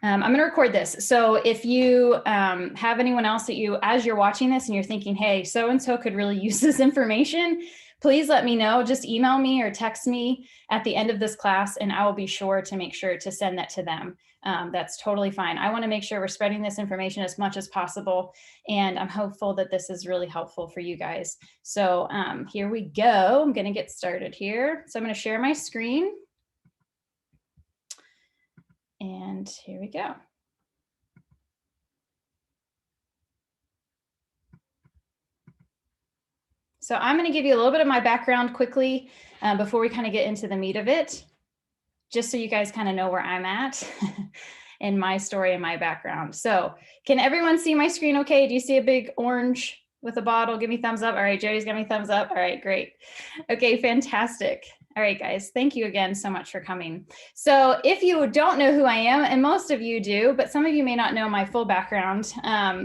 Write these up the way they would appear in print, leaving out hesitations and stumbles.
I'm going to record this. So if you have anyone else that you, as you're watching this and you're thinking, hey, so-and-so could really use this information, please let me know. Just email me or text me at the end of this class, and I will be sure to make sure to send that to them. That's totally fine. I want to make sure we're spreading this information as much as possible, and I'm hopeful that this is really helpful for you guys. So here we go. I'm going to get started here. So I'm going to share my screen. And here we go. So I'm going to give you a little bit of my background quickly before we kind of get into the meat of it, just so you guys kind of know where I'm at in my story and my background. So can everyone see my screen okay? Do you see a big orange with a bottle? Give me thumbs up. All right, Jody's giving me thumbs up. All right, great. Okay, fantastic. All right, guys, thank you again so much for coming. So if you don't know who I am, and most of you do, but some of you may not know my full background,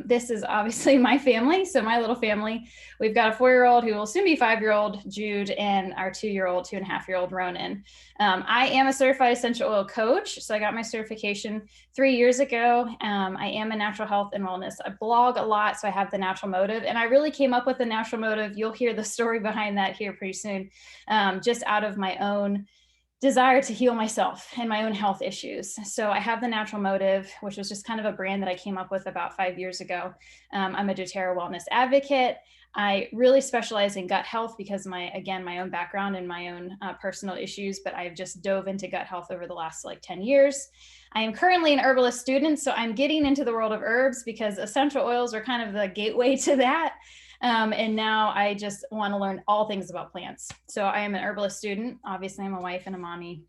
this is obviously my family. So my little family, we've got a 4-year-old who will soon be 5-year-old, Jude, and our 2-year-old, 2.5-year-old, Ronan. I am a certified essential oil coach. So I got my certification 3 years ago. I am a natural health and wellness. I blog a lot, so I have the natural motive, and I really came up with the natural motive. You'll hear the story behind that here pretty soon, just out of my own desire to heal myself and my own health issues. So I have the natural motive, which was just kind of a brand that I came up with about 5 years ago. I'm a doTERRA wellness advocate. I really specialize in gut health because my own background and my own personal issues, but I've just dove into gut health over the last 10 years. I am currently an herbalist student, so I'm getting into the world of herbs because essential oils are kind of the gateway to that. And now I just want to learn all things about plants. So I am an herbalist student. Obviously, I'm a wife and a mommy.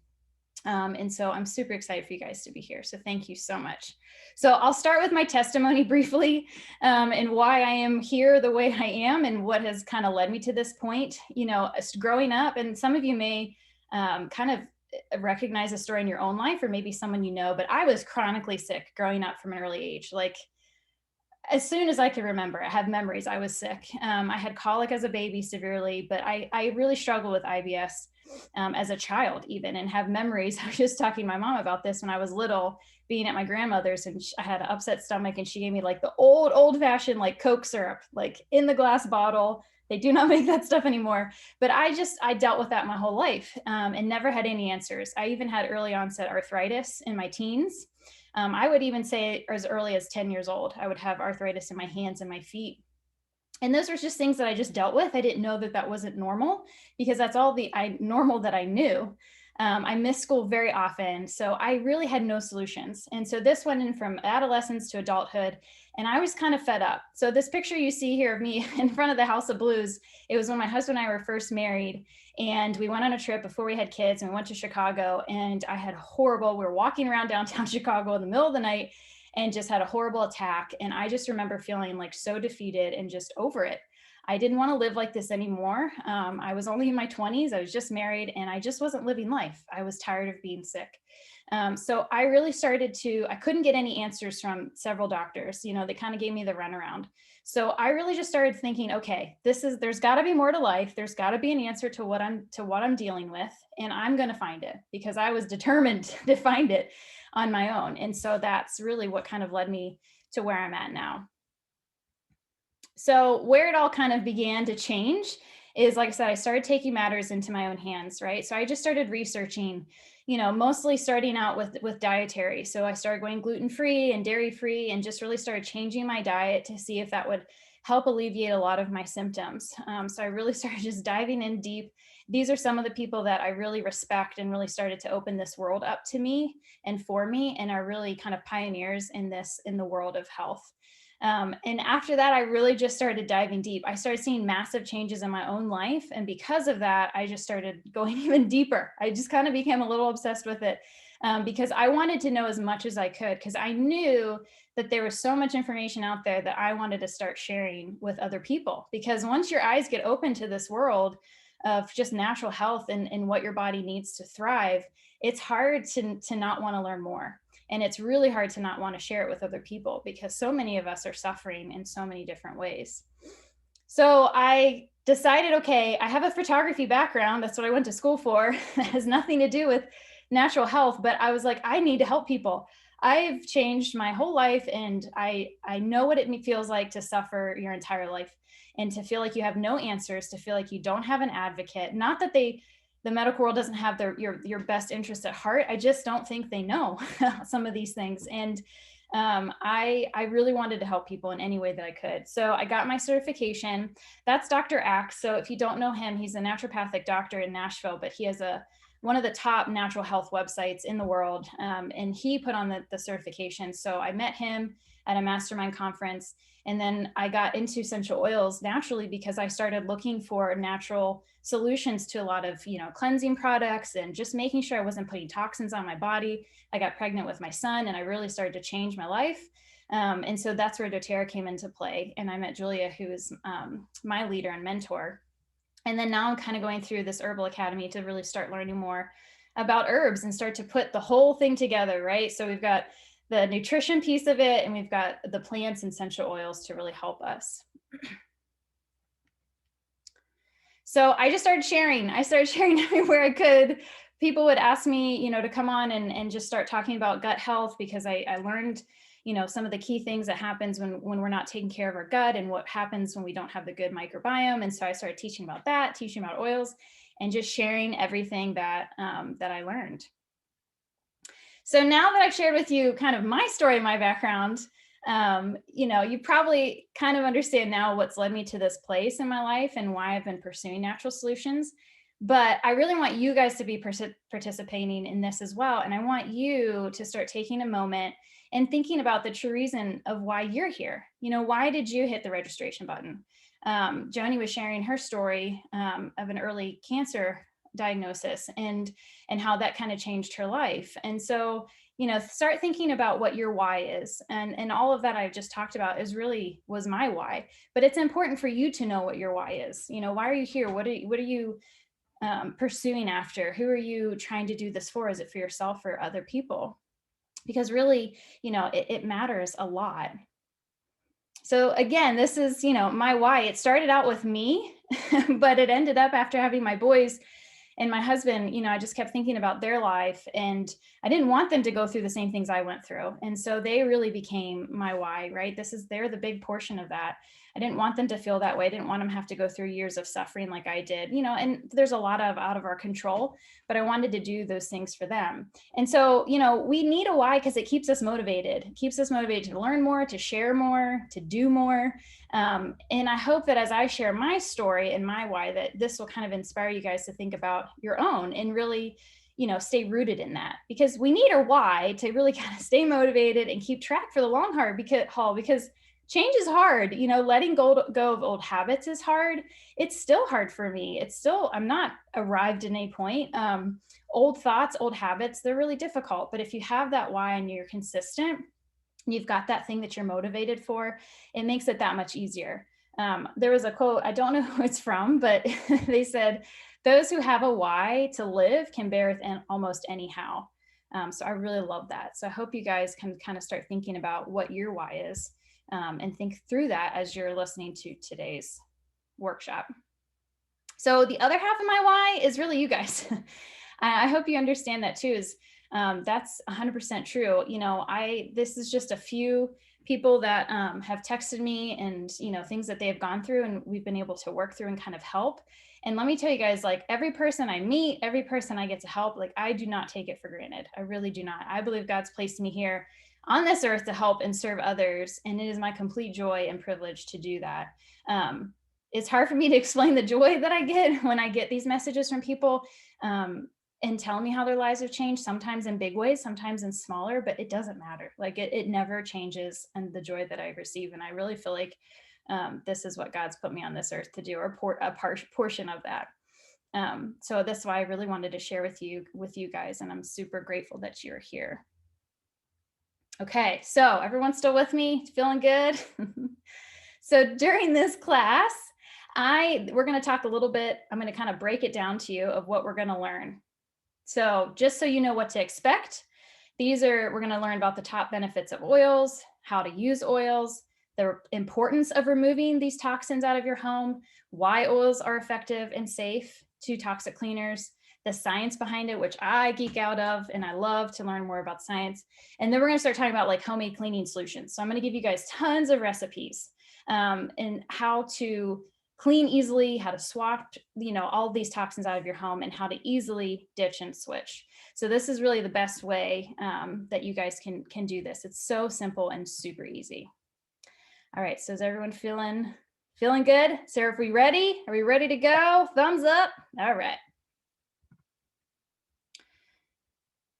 And so I'm super excited for you guys to be here. So thank you so much. So I'll start with my testimony briefly and why I am here the way I am and what has kind of led me to this point. You know, growing up, and some of you may kind of recognize a story in your own life or maybe someone you know, but I was chronically sick growing up from an early age. Like, as soon as I can remember, I have memories, I was sick. I had colic as a baby severely, but I really struggled with IBS as a child even, and have memories. I was just talking to my mom about this when I was little, being at my grandmother's, and I had an upset stomach, and she gave me the old fashioned Coke syrup, in the glass bottle. They do not make that stuff anymore. But I dealt with that my whole life and never had any answers. I even had early onset arthritis in my teens. I would even say as early as 10 years old, I would have arthritis in my hands and my feet. And those were just things that I just dealt with. I didn't know that that wasn't normal because that's all the normal that I knew. I missed school very often, so I really had no solutions. And so this went in from adolescence to adulthood, and I was kind of fed up. So this picture you see here of me in front of the House of Blues, it was when my husband and I were first married, and we went on a trip before we had kids, and we went to Chicago, and I had we were walking around downtown Chicago in the middle of the night and just had a horrible attack. And I just remember feeling so defeated and just over it. I didn't want to live like this anymore. I was only in my 20s. I was just married, and I just wasn't living life. I was tired of being sick. So I really I couldn't get any answers from several doctors. They kind of gave me the runaround. So I really just started thinking, okay, there's got to be more to life. There's got to be an answer to what I'm dealing with, and I'm going to find it because I was determined to find it on my own. And so that's really what kind of led me to where I'm at now. So where it all kind of began to change is, like I said, I started taking matters into my own hands, right? So I just started researching, mostly starting out with dietary. So I started going gluten-free and dairy-free and just really started changing my diet to see if that would help alleviate a lot of my symptoms. So I really started just diving in deep. These are some of the people that I really respect and really started to open this world up to me and for me, and are really kind of pioneers in the world of health. And after that, I really just started diving deep. I started seeing massive changes in my own life. And because of that, I just started going even deeper. I just kind of became a little obsessed with it because I wanted to know as much as I could, because I knew that there was so much information out there that I wanted to start sharing with other people. Because once your eyes get open to this world of just natural health and what your body needs to thrive, it's hard to not want to learn more. And it's really hard to not want to share it with other people because so many of us are suffering in so many different ways. So I decided, okay, I have a photography background. That's what I went to school for. It has nothing to do with natural health, but I was like, I need to help people. I've changed my whole life, and I know what it feels like to suffer your entire life and to feel like you have no answers, to feel like you don't have an advocate. Not that the medical world doesn't have your best interest at heart. I just don't think they know some of these things. And I really wanted to help people in any way that I could. So I got my certification. That's Dr. Axe. So if you don't know him, he's a naturopathic doctor in Nashville, but he has one of the top natural health websites in the world. And he put on the certification. So I met him at a mastermind conference. And then I got into essential oils naturally because I started looking for natural solutions to a lot of, cleansing products and just making sure I wasn't putting toxins on my body. I got pregnant with my son and I really started to change my life. And so that's where doTERRA came into play. And I met Julia, who is my leader and mentor. And then now I'm kind of going through this herbal academy to really start learning more about herbs and start to put the whole thing together, right? So we've got the nutrition piece of it, and we've got the plants and essential oils to really help us. So I just started sharing. I started sharing everywhere I could. People would ask me, to come on and just start talking about gut health, because I learned, some of the key things that happens when we're not taking care of our gut, and what happens when we don't have the good microbiome. And so I started teaching about that, teaching about oils, and just sharing everything that I learned. So now that I've shared with you kind of my story, my background, you probably kind of understand now what's led me to this place in my life and why I've been pursuing natural solutions. But I really want you guys to be participating in this as well. And I want you to start taking a moment and thinking about the true reason of why you're here. Why did you hit the registration button? Joni was sharing her story of an early cancer diagnosis and how that kind of changed her life. And so, start thinking about what your why is. And all of that I've just talked about was my why. But it's important for you to know what your why is. Why are you here? What are you pursuing after? Who are you trying to do this for? Is it for yourself or other people? Because really, it matters a lot. So again, this is, my why. It started out with me, but it ended up after having my boys and my husband, I just kept thinking about their life, and I didn't want them to go through the same things I went through. And so they really became my why, right? They're the big portion of that. I didn't want them to feel that way. I didn't want them to have to go through years of suffering like I did, and there's a lot of out of our control, but I wanted to do those things for them. And so, we need a why because it keeps us motivated. It keeps us motivated to learn more, to share more, to do more. And I hope that as I share my story and my why, that this will kind of inspire you guys to think about your own and really, stay rooted in that, because we need our why to really kind of stay motivated and keep track for the long haul, because change is hard. Letting go of old habits is hard. It's still hard for me. I'm not arrived at any point. Old thoughts, old habits, they're really difficult. But if you have that why and you're consistent, you've got that thing that you're motivated for, it makes it that much easier. There was a quote, I don't know who it's from, but they said, those who have a why to live can bear with almost anyhow. So I really love that. So I hope you guys can kind of start thinking about what your why is, and think through that as you're listening to today's workshop. So the other half of my why is really you guys. I hope you understand that too, that's 100% true. This is just a few people that have texted me and, things that they have gone through, and we've been able to work through and kind of help. And let me tell you guys, like, every person I meet, every person I get to help, like, I do not take it for granted. I really do not. I believe God's placed me here on this earth to help and serve others. And it is my complete joy and privilege to do that. It's hard for me to explain the joy that I get when I get these messages from people, and tell me how their lives have changed, sometimes in big ways, sometimes in smaller, but it doesn't matter. Like it never changes, and the joy that I receive. And I really feel like this is what God's put me on this earth to do, or a portion of that. So that's why I really wanted to share with you guys. And I'm super grateful that you're here. Okay, so everyone's still with me? Feeling good? So during this class, we're going to talk a little bit, I'm going to kind of break it down to you of what we're going to learn. So just so you know what to expect, we're going to learn about the top benefits of oils, how to use oils, the importance of removing these toxins out of your home, why oils are effective and safe to toxic cleaners, the science behind it, which I geek out of, and I love to learn more about science. And then we're going to start talking about like homemade cleaning solutions. So I'm going to give you guys tons of recipes and how to clean easily, how to swap, all of these toxins out of your home, and how to easily ditch and switch. So this is really the best way that you guys can do this. It's so simple and super easy. All right, so is everyone feeling good? Sarah, are we ready? Are we ready to go? Thumbs up. All right.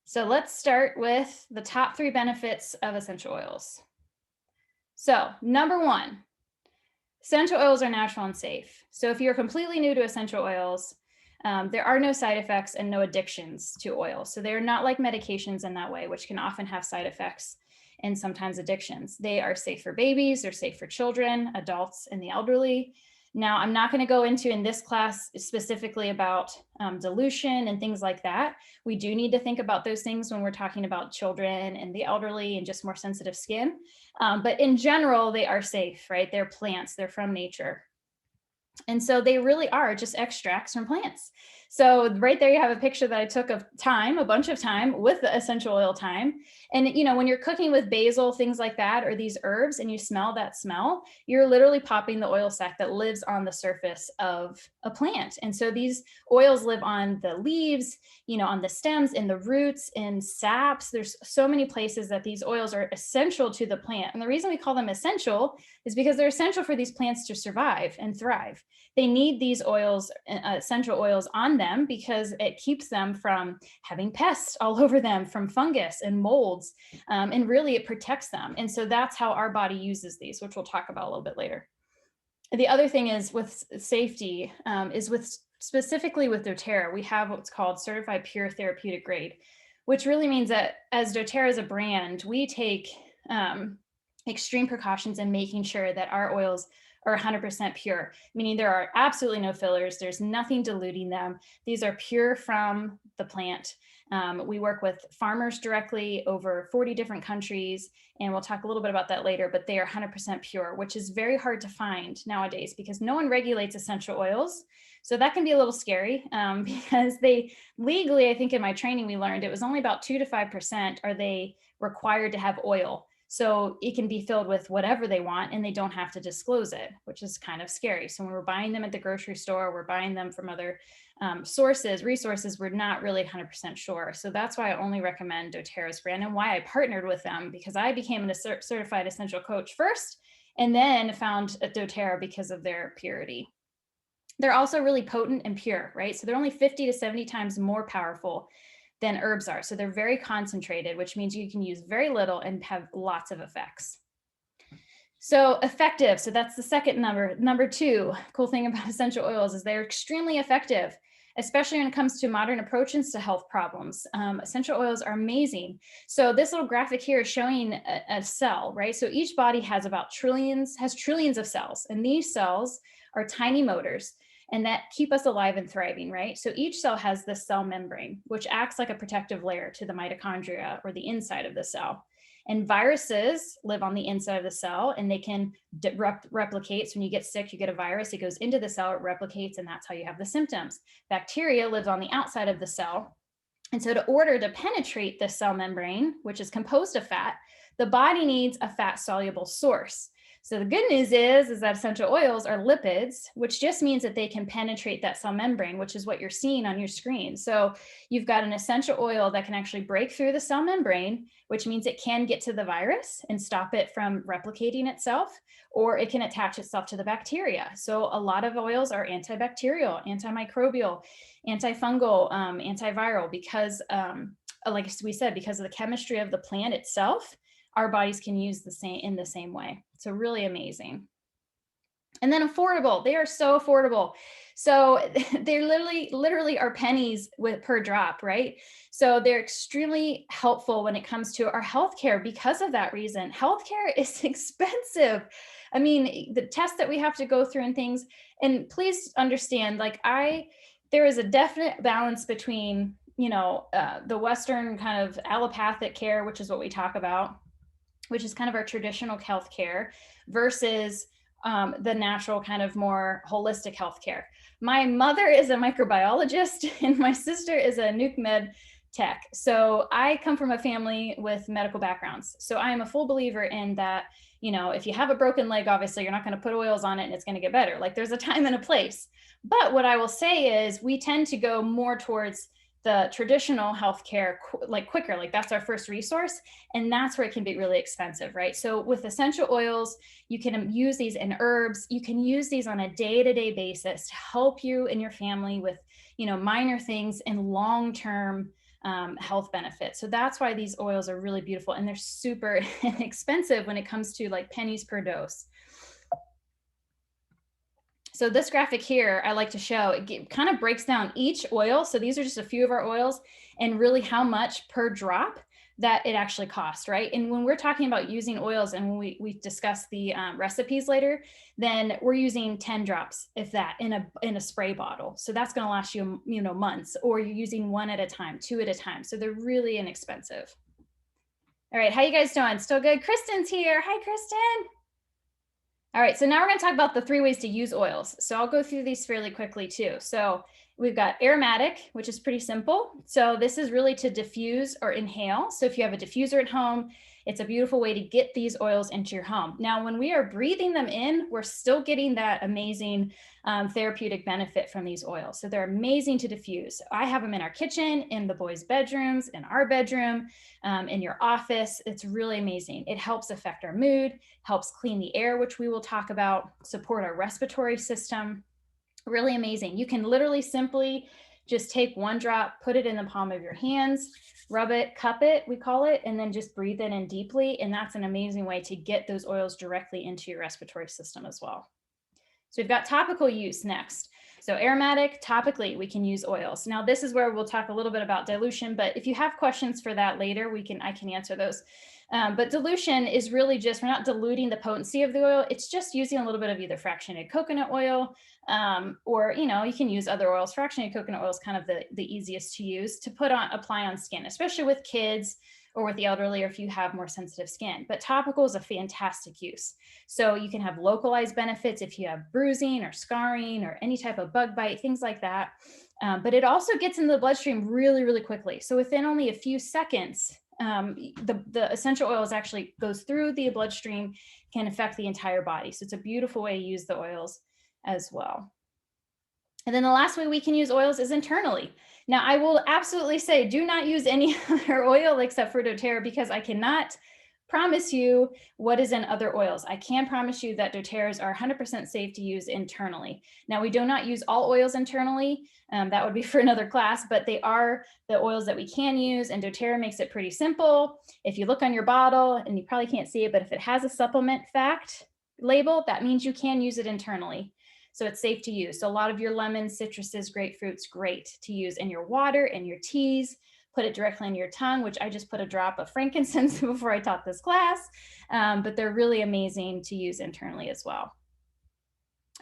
So let's start with the top 3 benefits of essential oils. So number 1, essential oils are natural and safe. So if you're completely new to essential oils, there are no side effects and no addictions to oil. So they're not like medications in that way, which can often have side effects and sometimes addictions. They are safe for babies, they're safe for children, adults, and the elderly. Now, I'm not going to go into in this class specifically about dilution and things like that. We do need to think about those things when we're talking about children and the elderly and just more sensitive skin. But in general, they are safe, right? They're plants, they're from nature. And so they really are just extracts from plants. So right there, you have a picture that I took of thyme, a bunch of thyme with the essential oil thyme. And, when you're cooking with basil, things like that, or these herbs, and you smell that smell, you're literally popping the oil sac that lives on the surface of a plant. And so these oils live on the leaves, on the stems, in the roots, in saps. There's so many places that these oils are essential to the plant. And the reason we call them essential is because they're essential for these plants to survive and thrive. They need these oils, essential oils on them, because it keeps them from having pests all over them, from fungus and molds, and really it protects them. And so that's how our body uses these, which we'll talk about a little bit later. The other thing is with safety, is specifically with doTERRA, we have what's called certified pure therapeutic grade, which really means that as doTERRA is a brand, we take extreme precautions in making sure that our oils are 100% pure, meaning there are absolutely no fillers. There's nothing diluting them. These are pure from the plant. We work with farmers directly over 40 different countries, and we'll talk a little bit about that later, but they are 100% pure, which is very hard to find nowadays because no one regulates essential oils. So that can be a little scary because they legally, I think in my training, we learned it was only about 2 to 5% are they required to have oil. So it can be filled with whatever they want and they don't have to disclose it, which is kind of scary. So when we're buying them at the grocery store, we're buying them from other resources, we're not really 100% sure. So that's why I only recommend doTERRA's brand and why I partnered with them, because I became a certified essential coach first and then found doTERRA because of their purity. They're also really potent and pure, right? So they're only 50 to 70 times more powerful than herbs are. So they're very concentrated, which means you can use very little and have lots of effects. So effective. So that's the second number. Number 2, cool thing about essential oils is they're extremely effective, especially when it comes to modern approaches to health problems. Essential oils are amazing. So this little graphic here is showing a cell, right? So each body has trillions of cells, and these cells are tiny motors and that keep us alive and thriving, right? So each cell has this cell membrane, which acts like a protective layer to the mitochondria or the inside of the cell. And viruses live on the inside of the cell and they can replicate. So when you get sick, you get a virus, it goes into the cell, it replicates, and that's how you have the symptoms. Bacteria lives on the outside of the cell. And so in order to penetrate the cell membrane, which is composed of fat, the body needs a fat soluble source. So the good news is that essential oils are lipids, which just means that they can penetrate that cell membrane, which is what you're seeing on your screen. So you've got an essential oil that can actually break through the cell membrane, which means it can get to the virus and stop it from replicating itself, or it can attach itself to the bacteria. So a lot of oils are antibacterial, antimicrobial, antifungal, antiviral, because like we said, because of the chemistry of the plant itself, our bodies can use in the same way. So really amazing. And then affordable. They are so affordable. So they literally are pennies per drop, right? So they're extremely helpful when it comes to our healthcare because of that reason. Healthcare is expensive. I mean, the tests that we have to go through and things, and please understand, there is a definite balance between, the Western kind of allopathic care, which is what we talk about, which is kind of our traditional healthcare, versus the natural kind of more holistic healthcare. my mother is a microbiologist and my sister is a nuke med tech. So I come from a family with medical backgrounds. So I am a full believer in that, if you have a broken leg, obviously you're not going to put oils on it and it's going to get better. Like, there's a time and a place. But what I will say is we tend to go more towards the traditional healthcare, like quicker, like that's our first resource. And that's where it can be really expensive, right? So with essential oils, you can use these in herbs. You can use these on a day-to-day basis to help you and your family with, minor things and long-term health benefits. So that's why these oils are really beautiful, and they're super inexpensive when it comes to like pennies per dose. So this graphic here, I like to show, it kind of breaks down each oil. So these are just a few of our oils and really how much per drop that it actually costs, right? And when we're talking about using oils and when we discuss the recipes later, then we're using 10 drops, if that, in a spray bottle. So that's going to last you, months, or you're using one at a time, two at a time. So they're really inexpensive. All right, how you guys doing? Still good? Kristen's here. Hi, Kristen. All right, so now we're going to talk about the 3 ways to use oils. So I'll go through these fairly quickly too. So we've got aromatic, which is pretty simple. So this is really to diffuse or inhale. So if you have a diffuser at home, it's a beautiful way to get these oils into your home. Now, when we are breathing them in, we're still getting that amazing therapeutic benefit from these oils. So they're amazing to diffuse. I have them in our kitchen, in the boys' bedrooms, in our bedroom, in your office. It's really amazing. It helps affect our mood, helps clean the air, which we will talk about, support our respiratory system. Really amazing. You can literally simply just take 1 drop, put it in the palm of your hands, rub it, cup it, we call it, and then just breathe it in deeply. And that's an amazing way to get those oils directly into your respiratory system as well. So we've got topical use next. So aromatic, topically, we can use oils. Now this is where we'll talk a little bit about dilution, but if you have questions for that later, I can answer those. But dilution is really just, we're not diluting the potency of the oil. It's just using a little bit of either fractionated coconut oil, or, you can use other oils. Fractionated coconut oil is kind of the easiest to use to apply on skin, especially with kids or with the elderly, or if you have more sensitive skin. But topical is a fantastic use. So you can have localized benefits if you have bruising or scarring or any type of bug bite, things like that. But it also gets into the bloodstream really, really quickly. So within only a few seconds, the essential oils actually goes through the bloodstream, can affect the entire body. So it's a beautiful way to use the oils as well. And then the last way we can use oils is internally. Now, I will absolutely say, do not use any other oil except for doTERRA, because I cannot promise you what is in other oils. I can promise you that doTERRAs are 100% safe to use internally. Now, we do not use all oils internally. That would be for another class, but they are the oils that we can use, and doTERRA makes it pretty simple. If you look on your bottle, and you probably can't see it, but if it has a supplement fact label, that means you can use it internally. So it's safe to use. So a lot of your lemons, citruses, grapefruits, great to use in your water and your teas. Put it directly in your tongue, which I just put a drop of frankincense before I taught this class, but they're really amazing to use internally as well.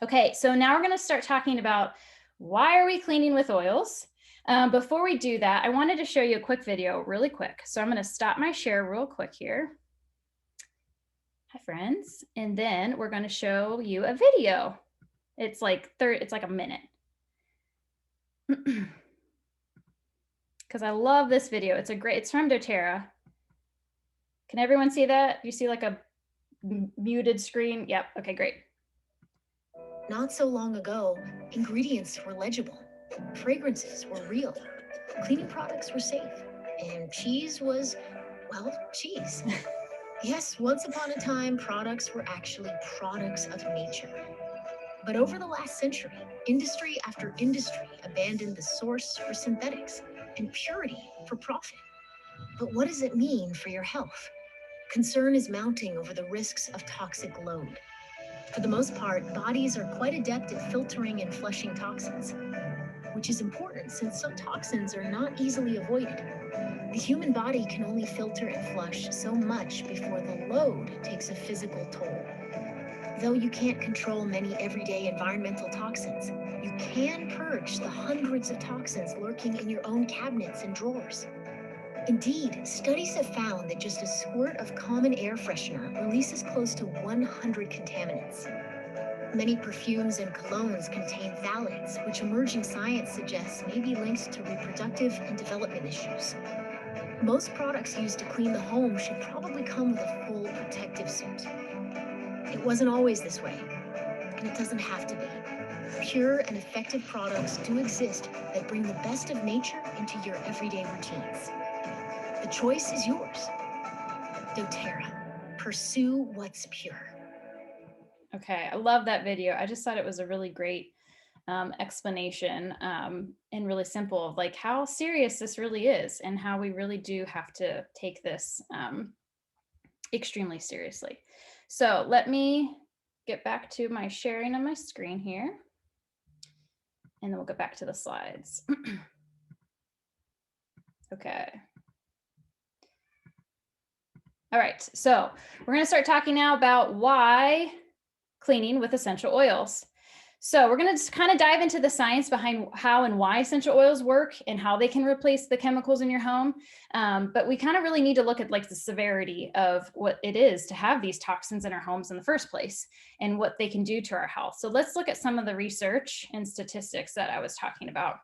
Okay, so now we're gonna start talking about why are we cleaning with oils? Before we do that, I wanted to show you a quick video really quick. So I'm gonna stop my share real quick here. Hi friends, and then we're gonna show you a video. It's like a minute. Because I love this video. It's from doTERRA. Can everyone see that? You see like a muted screen? Yep, okay, great. Not so long ago, ingredients were legible, fragrances were real, cleaning products were safe, and cheese was, well, cheese. Yes, once upon a time, products were actually products of nature. But over the last century, industry after industry abandoned the source for synthetics and purity for profit. But what does it mean for your health? Concern is mounting over the risks of toxic load. For the most part, bodies are quite adept at filtering and flushing toxins, which is important since some toxins are not easily avoided. The human body can only filter and flush so much before the load takes a physical toll. Though you can't control many everyday environmental toxins, you can purge the hundreds of toxins lurking in your own cabinets and drawers. Indeed, studies have found that just a squirt of common air freshener releases close to 100 contaminants. Many perfumes and colognes contain phthalates, which emerging science suggests may be linked to reproductive and development issues. Most products used to clean the home should probably come with a full protective suit. It wasn't always this way, and it doesn't have to be. Pure and effective products do exist that bring the best of nature into your everyday routines. The choice is yours. doTERRA. Pursue what's pure. Okay, I love that video. I just thought it was a really great explanation and really simple of like how serious this really is and how we really do have to take this extremely seriously. So let me get back to my sharing of my screen here, and then we'll get back to the slides. Okay. All right, so we're going to start talking now about why cleaning with essential oils. So we're going to just kind of dive into the science behind how and why essential oils work and how they can replace the chemicals in your home. But we kind of really need to look at like the severity of what it is to have these toxins in our homes in the first place and what they can do to our health. So let's look at some of the research and statistics that I was talking about.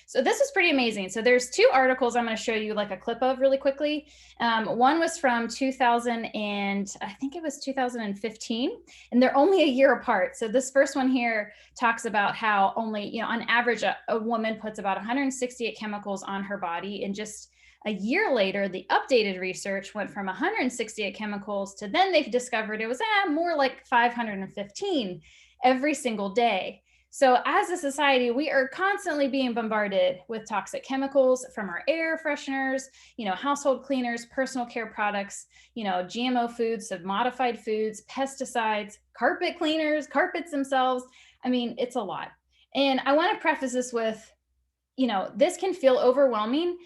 So this is pretty amazing. So there's two articles I'm going to show you like a clip of really quickly. One was from 2000 and I think it was 2015, and they're only a year apart. So this first one here talks about how only, you know, on average, a woman puts about 168 chemicals on her body. And just a year later, the updated research went from 168 chemicals to then they've discovered it was more like 515 every single day. So as a society, we are constantly being bombarded with toxic chemicals from our air fresheners, you know, household cleaners, personal care products, you know, GMO foods, so modified foods, pesticides, carpet cleaners, carpets themselves. I mean, it's a lot. And I want to preface this with, you know, this can feel overwhelming.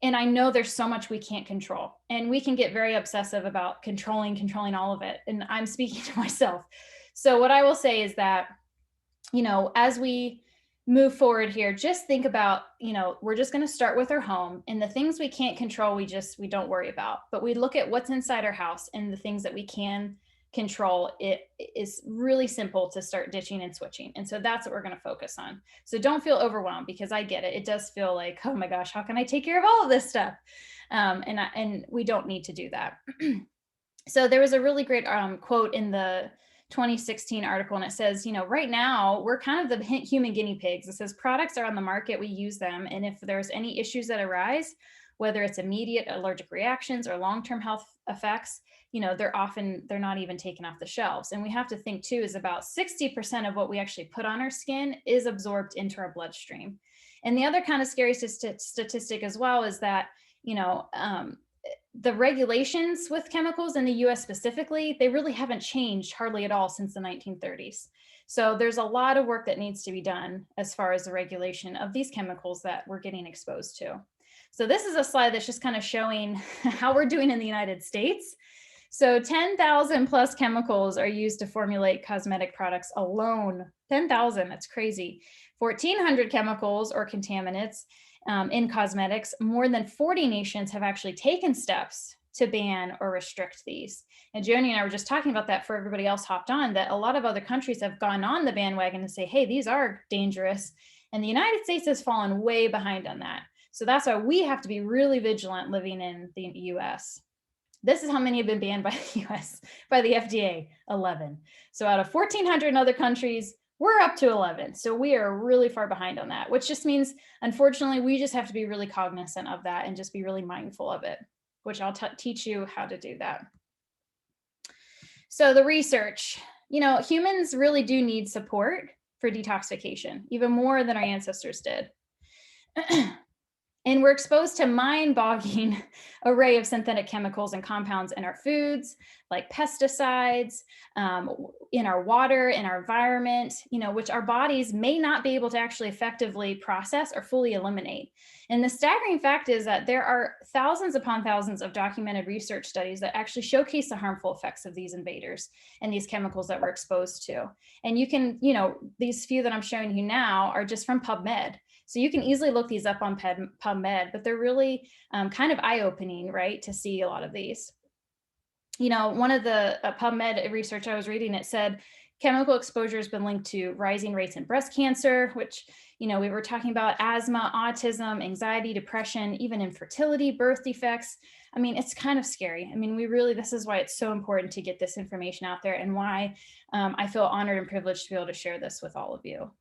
And I know there's so much we can't control. And we can get very obsessive about controlling all of it. And I'm speaking to myself. So what I will say is that, you know, as we move forward here, just think about, you know, we're just going to start with our home, and the things we can't control, we don't worry about, but we look at what's inside our house and the things that we can control. It is really simple to start ditching and switching. And so that's what we're going to focus on. So don't feel overwhelmed, because I get it. It does feel like, oh my gosh, how can I take care of all of this stuff? And we don't need to do that. So there was a really great quote in the 2016 article, and it says, you know, right now we're kind of the human guinea pigs. It says products are on the market, we use them, and if there's any issues that arise, whether it's immediate allergic reactions or long-term health effects, you know, they're not even taken off the shelves. And we have to think too is about 60% of what we actually put on our skin is absorbed into our bloodstream. And the other kind of scary statistic as well is that, you know, the regulations with chemicals in the US specifically, they really haven't changed hardly at all since the 1930s. So there's a lot of work that needs to be done as far as the regulation of these chemicals that we're getting exposed to. So this is a slide that's just kind of showing how we're doing in the United States. So 10,000 plus chemicals are used to formulate cosmetic products alone. 10,000, that's crazy. 1,400 chemicals or contaminants in cosmetics. More than 40 nations have actually taken steps to ban or restrict these. And Joni and I were just talking about that for everybody else hopped on, that a lot of other countries have gone on the bandwagon to say, hey, these are dangerous. And the United States has fallen way behind on that. So that's why we have to be really vigilant living in the US. This is how many have been banned by the US, by the FDA, 11. So out of 1,400 in other countries, we're up to 11. So we are really far behind on that, which just means, unfortunately, we just have to be really cognizant of that and just be really mindful of it, which I'll teach you how to do that. So the research, you know, humans really do need support for detoxification, even more than our ancestors did. And we're exposed to mind-boggling array of synthetic chemicals and compounds in our foods, like pesticides, in our water, in our environment, you know, which our bodies may not be able to actually effectively process or fully eliminate. And the staggering fact is that there are thousands upon thousands of documented research studies that actually showcase the harmful effects of these invaders and these chemicals that we're exposed to. And you can, you know, these few that I'm showing you now are just from PubMed. So you can easily look these up on PubMed, but they're really kind of eye-opening, right, to see a lot of these. You know, one of the PubMed research I was reading, it said Chemical exposure has been linked to rising rates in breast cancer, which, we were talking about asthma, autism, anxiety, depression, even infertility, birth defects. I mean, it's kind of scary. I mean, this is why it's so important to get this information out there, and why I feel honored and privileged to be able to share this with all of you.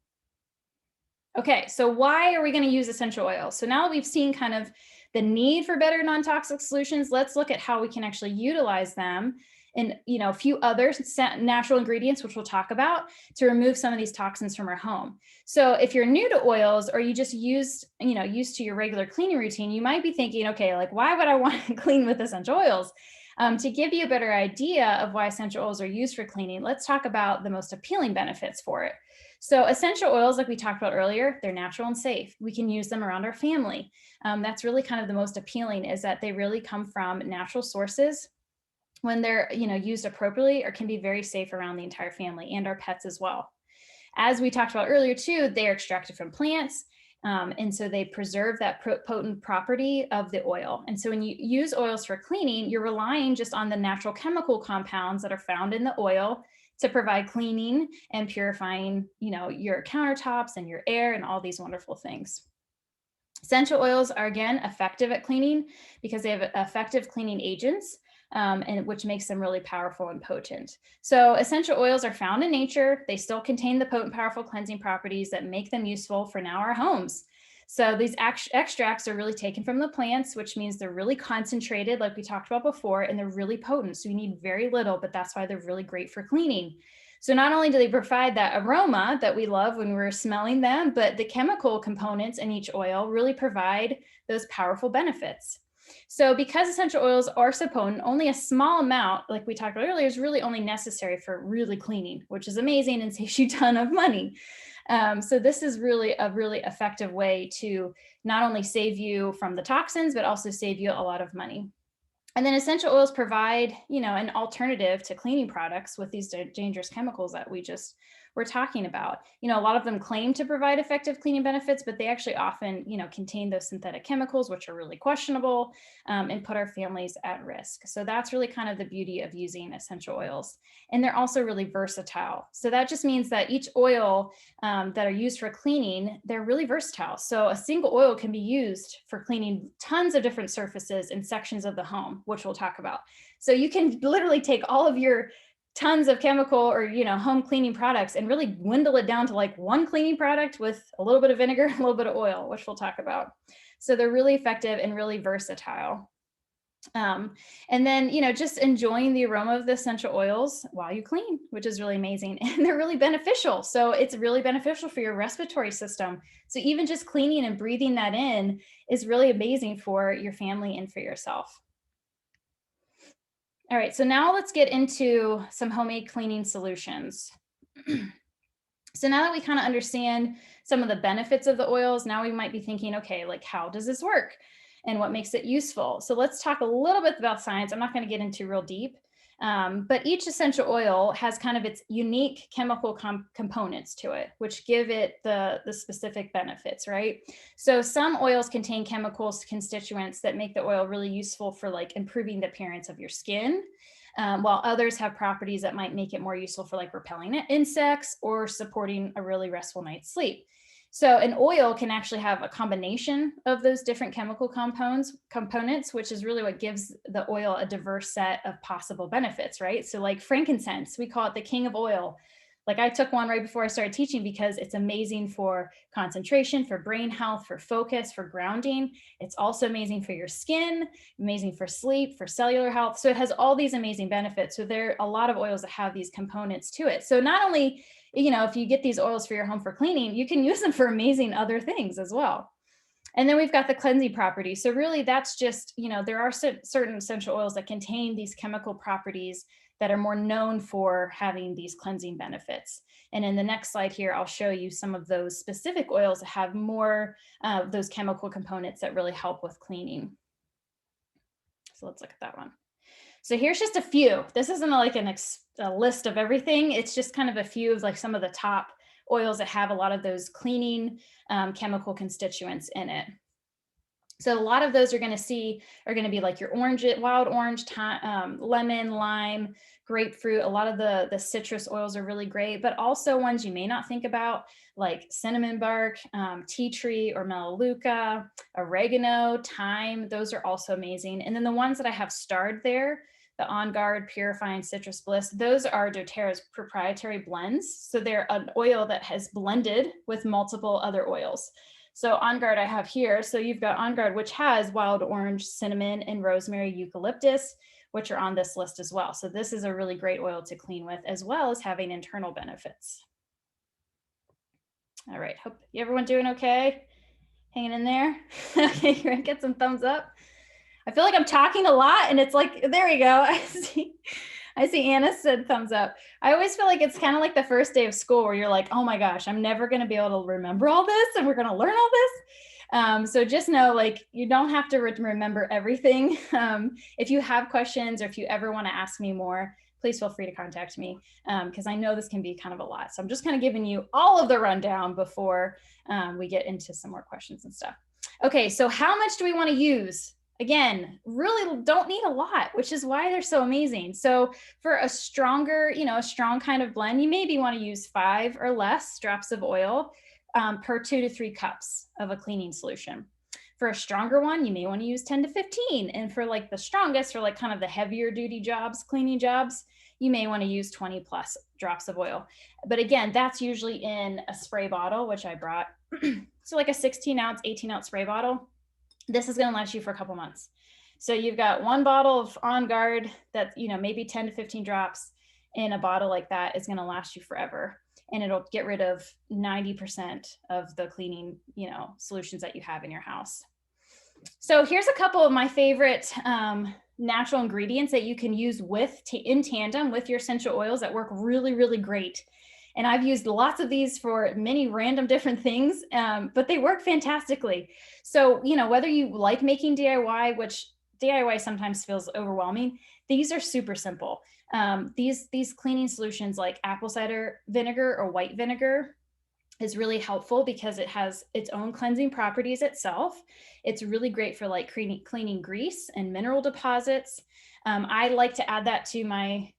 Okay, so why are we going to use essential oils? So now that we've seen kind of the need for better non-toxic solutions, let's look at how we can actually utilize them and a few other natural ingredients, which we'll talk about, to remove some of these toxins from our home. So if you're new to oils, or you just used to your regular cleaning routine, you might be thinking, okay, like, why would I want to clean with essential oils? To give you a better idea of why essential oils are used for cleaning, let's talk about the most appealing benefits for it. So essential oils, like we talked about earlier, they're natural and safe. We can use them around our family. That's really kind of the most appealing, is that they really come from natural sources. When they're used appropriately, or can be very safe around the entire family and our pets as well. As we talked about earlier too, they are extracted from plants. And so they preserve that potent property of the oil. And so when you use oils for cleaning, you're relying just on the natural chemical compounds that are found in the oil to provide cleaning and purifying, your countertops and your air and all these wonderful things. Essential oils are, again, effective at cleaning because they have effective cleaning agents, and which makes them really powerful and potent. So essential oils are found in nature. They still contain the potent, powerful cleansing properties that make them useful for now our homes. So these extracts are really taken from the plants, which means they're really concentrated, like we talked about before, and they're really potent. So you need very little, but that's why they're really great for cleaning. So not only do they provide that aroma that we love when we're smelling them, but the chemical components in each oil really provide those powerful benefits. So because essential oils are so potent, only a small amount, like we talked about earlier, is really only necessary for really cleaning, which is amazing and saves you a ton of money. So this is really a really effective way to not only save you from the toxins, but also save you a lot of money. And then essential oils provide, an alternative to cleaning products with these dangerous chemicals that we just were talking about. A lot of them claim to provide effective cleaning benefits, but they actually often, contain those synthetic chemicals, which are really questionable, and put our families at risk. So that's really kind of the beauty of using essential oils. And they're also really versatile. So that just means that each oil that are used for cleaning, they're really versatile. So a single oil can be used for cleaning tons of different surfaces and sections of the home, which we'll talk about. So you can literally take all of your tons of chemical or home cleaning products and really dwindle it down to like one cleaning product with a little bit of vinegar, a little bit of oil, which we'll talk about. So they're really effective and really versatile. And then, just enjoying the aroma of the essential oils while you clean, which is really amazing. And they're really beneficial. So it's really beneficial for your respiratory system. So even just cleaning and breathing that in is really amazing for your family and for yourself. All right, so now let's get into some homemade cleaning solutions. So now that we kind of understand some of the benefits of the oils, now we might be thinking, okay, like, how does this work and what makes it useful? So let's talk a little bit about science. I'm not going to get into real deep, but each essential oil has kind of its unique chemical components to it, which give it the specific benefits, right? So some oils contain chemicals, constituents that make the oil really useful for like improving the appearance of your skin. While others have properties that might make it more useful for like repelling insects or supporting a really restful night's sleep. So an oil can actually have a combination of those different chemical components, which is really what gives the oil a diverse set of possible benefits, right? So like frankincense, we call it the king of oil. Like I took one right before I started teaching because it's amazing for concentration, for brain health, for focus, for grounding. It's also amazing for your skin, amazing for sleep, for cellular health. So it has all these amazing benefits. So there are a lot of oils that have these components to it. So not only, if you get these oils for your home for cleaning, you can use them for amazing other things as well. And then we've got the cleansing properties. So really that's just, there are certain essential oils that contain these chemical properties that are more known for having these cleansing benefits. And in the next slide here, I'll show you some of those specific oils that have more of those chemical components that really help with cleaning. So let's look at that one. So here's just a few. This isn't like a list of everything. It's just kind of a few of like some of the top oils that have a lot of those cleaning chemical constituents in it. So a lot of those are going to be like your orange, wild orange, lemon, lime, grapefruit. A lot of the citrus oils are really great, but also ones you may not think about, like cinnamon bark, tea tree or melaleuca, oregano, thyme. Those are also amazing. And then the ones that I have starred there, the On Guard Purifying Citrus Bliss, those are doTERRA's proprietary blends. So they're an oil that has blended with multiple other oils. So On Guard I have here. So you've got On Guard, which has wild orange, cinnamon, and rosemary eucalyptus, which are on this list as well. So this is a really great oil to clean with, as well as having internal benefits. All right, hope everyone doing okay? Hanging in there? Okay, you're gonna get some thumbs up. I feel like I'm talking a lot and it's like, there we go. I see Anna said thumbs up. I always feel like it's kind of like the first day of school where you're like, oh my gosh, I'm never going to be able to remember all this and we're going to learn all this. So just know, like, you don't have to remember everything. If you have questions or if you ever want to ask me more, please feel free to contact me because I know this can be kind of a lot. So I'm just kind of giving you all of the rundown before we get into some more questions and stuff. Okay, so how much do we want to use? Again, really don't need a lot, which is why they're so amazing. So for a stronger, a strong kind of blend, you maybe want to use 5 or less drops of oil per 2 to 3 cups of a cleaning solution. For a stronger one, you may want to use 10 to 15. And for like the strongest, or like kind of the heavier duty jobs, cleaning jobs, you may want to use 20 plus drops of oil. But again, that's usually in a spray bottle, which I brought. So like a 16 ounce, 18 ounce spray bottle. This is going to last you for a couple months. So you've got one bottle of On Guard that, maybe 10 to 15 drops in a bottle like that is going to last you forever. And it'll get rid of 90% of the cleaning, solutions that you have in your house. So here's a couple of my favorite natural ingredients that you can use in tandem with your essential oils that work really, really great. And I've used lots of these for many random different things, but they work fantastically. So, whether you like making DIY, which DIY sometimes feels overwhelming, these are super simple. These cleaning solutions like apple cider vinegar or white vinegar is really helpful because it has its own cleansing properties itself. It's really great for like cleaning grease and mineral deposits. I like to add that to my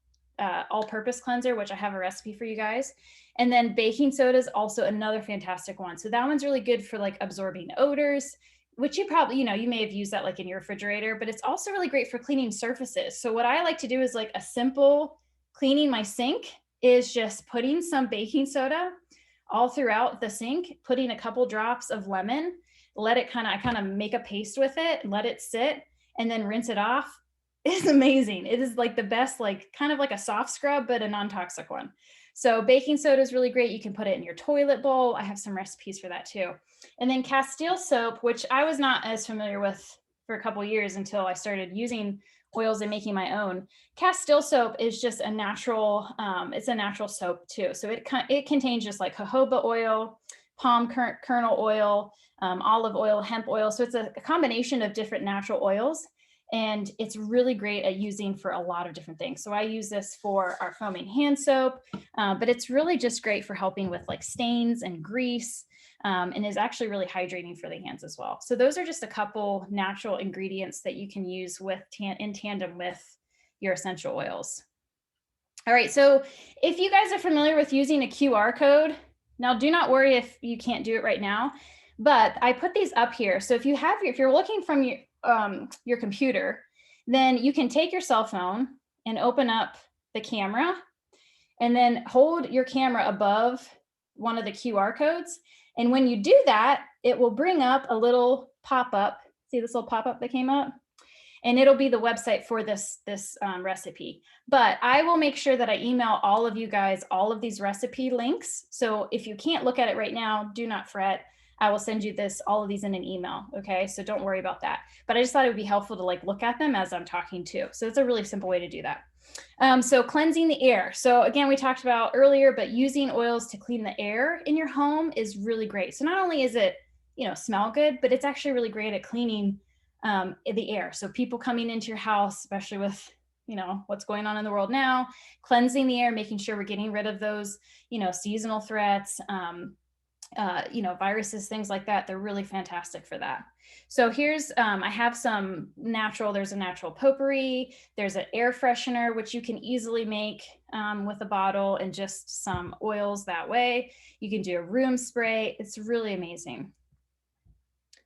all-purpose cleanser, which I have a recipe for you guys. And then baking soda is also another fantastic one. So that one's really good for like absorbing odors, which you probably, you may have used that like in your refrigerator, but it's also really great for cleaning surfaces. So what I like to do is like a simple cleaning my sink is just putting some baking soda all throughout the sink, putting a couple drops of lemon, let it I kind of make a paste with it, let it sit, and then rinse it off. It's amazing. It is like the best, like kind of like a soft scrub, but a non-toxic one. So baking soda is really great. You can put it in your toilet bowl. I have some recipes for that too. And then Castile soap, which I was not as familiar with for a couple of years until I started using oils and making my own. Castile soap is just a natural, it's a natural soap too. So it contains just like jojoba oil, palm kernel oil, olive oil, hemp oil. So it's a combination of different natural oils. And it's really great at using for a lot of different things. So I use this for our foaming hand soap, but it's really just great for helping with like stains and grease, and is actually really hydrating for the hands as well. So those are just a couple natural ingredients that you can use in tandem with your essential oils. All right, so if you guys are familiar with using a QR code, now do not worry if you can't do it right now, but I put these up here. So if you're looking from your computer, then you can take your cell phone and open up the camera and then hold your camera above one of the QR codes. And when you do that, it will bring up a little pop-up. See this little pop-up that came up? And it'll be the website for this recipe. But I will make sure that I email all of you guys all of these recipe links. So if you can't look at it right now, do not fret. I will send you all of these in an email. Okay, so don't worry about that. But I just thought it would be helpful to like look at them as I'm talking too. So it's a really simple way to do that. So cleansing the air. So again, we talked about earlier, but using oils to clean the air in your home is really great. So not only is it, smell good, but it's actually really great at cleaning the air. So people coming into your house, especially with, what's going on in the world now, cleansing the air, making sure we're getting rid of those, seasonal threats, viruses, things like that. They're really fantastic for that. So here's, I have some natural, there's a natural potpourri, there's an air freshener, which you can easily make with a bottle, and just some oils that way. You can do a room spray. It's really amazing.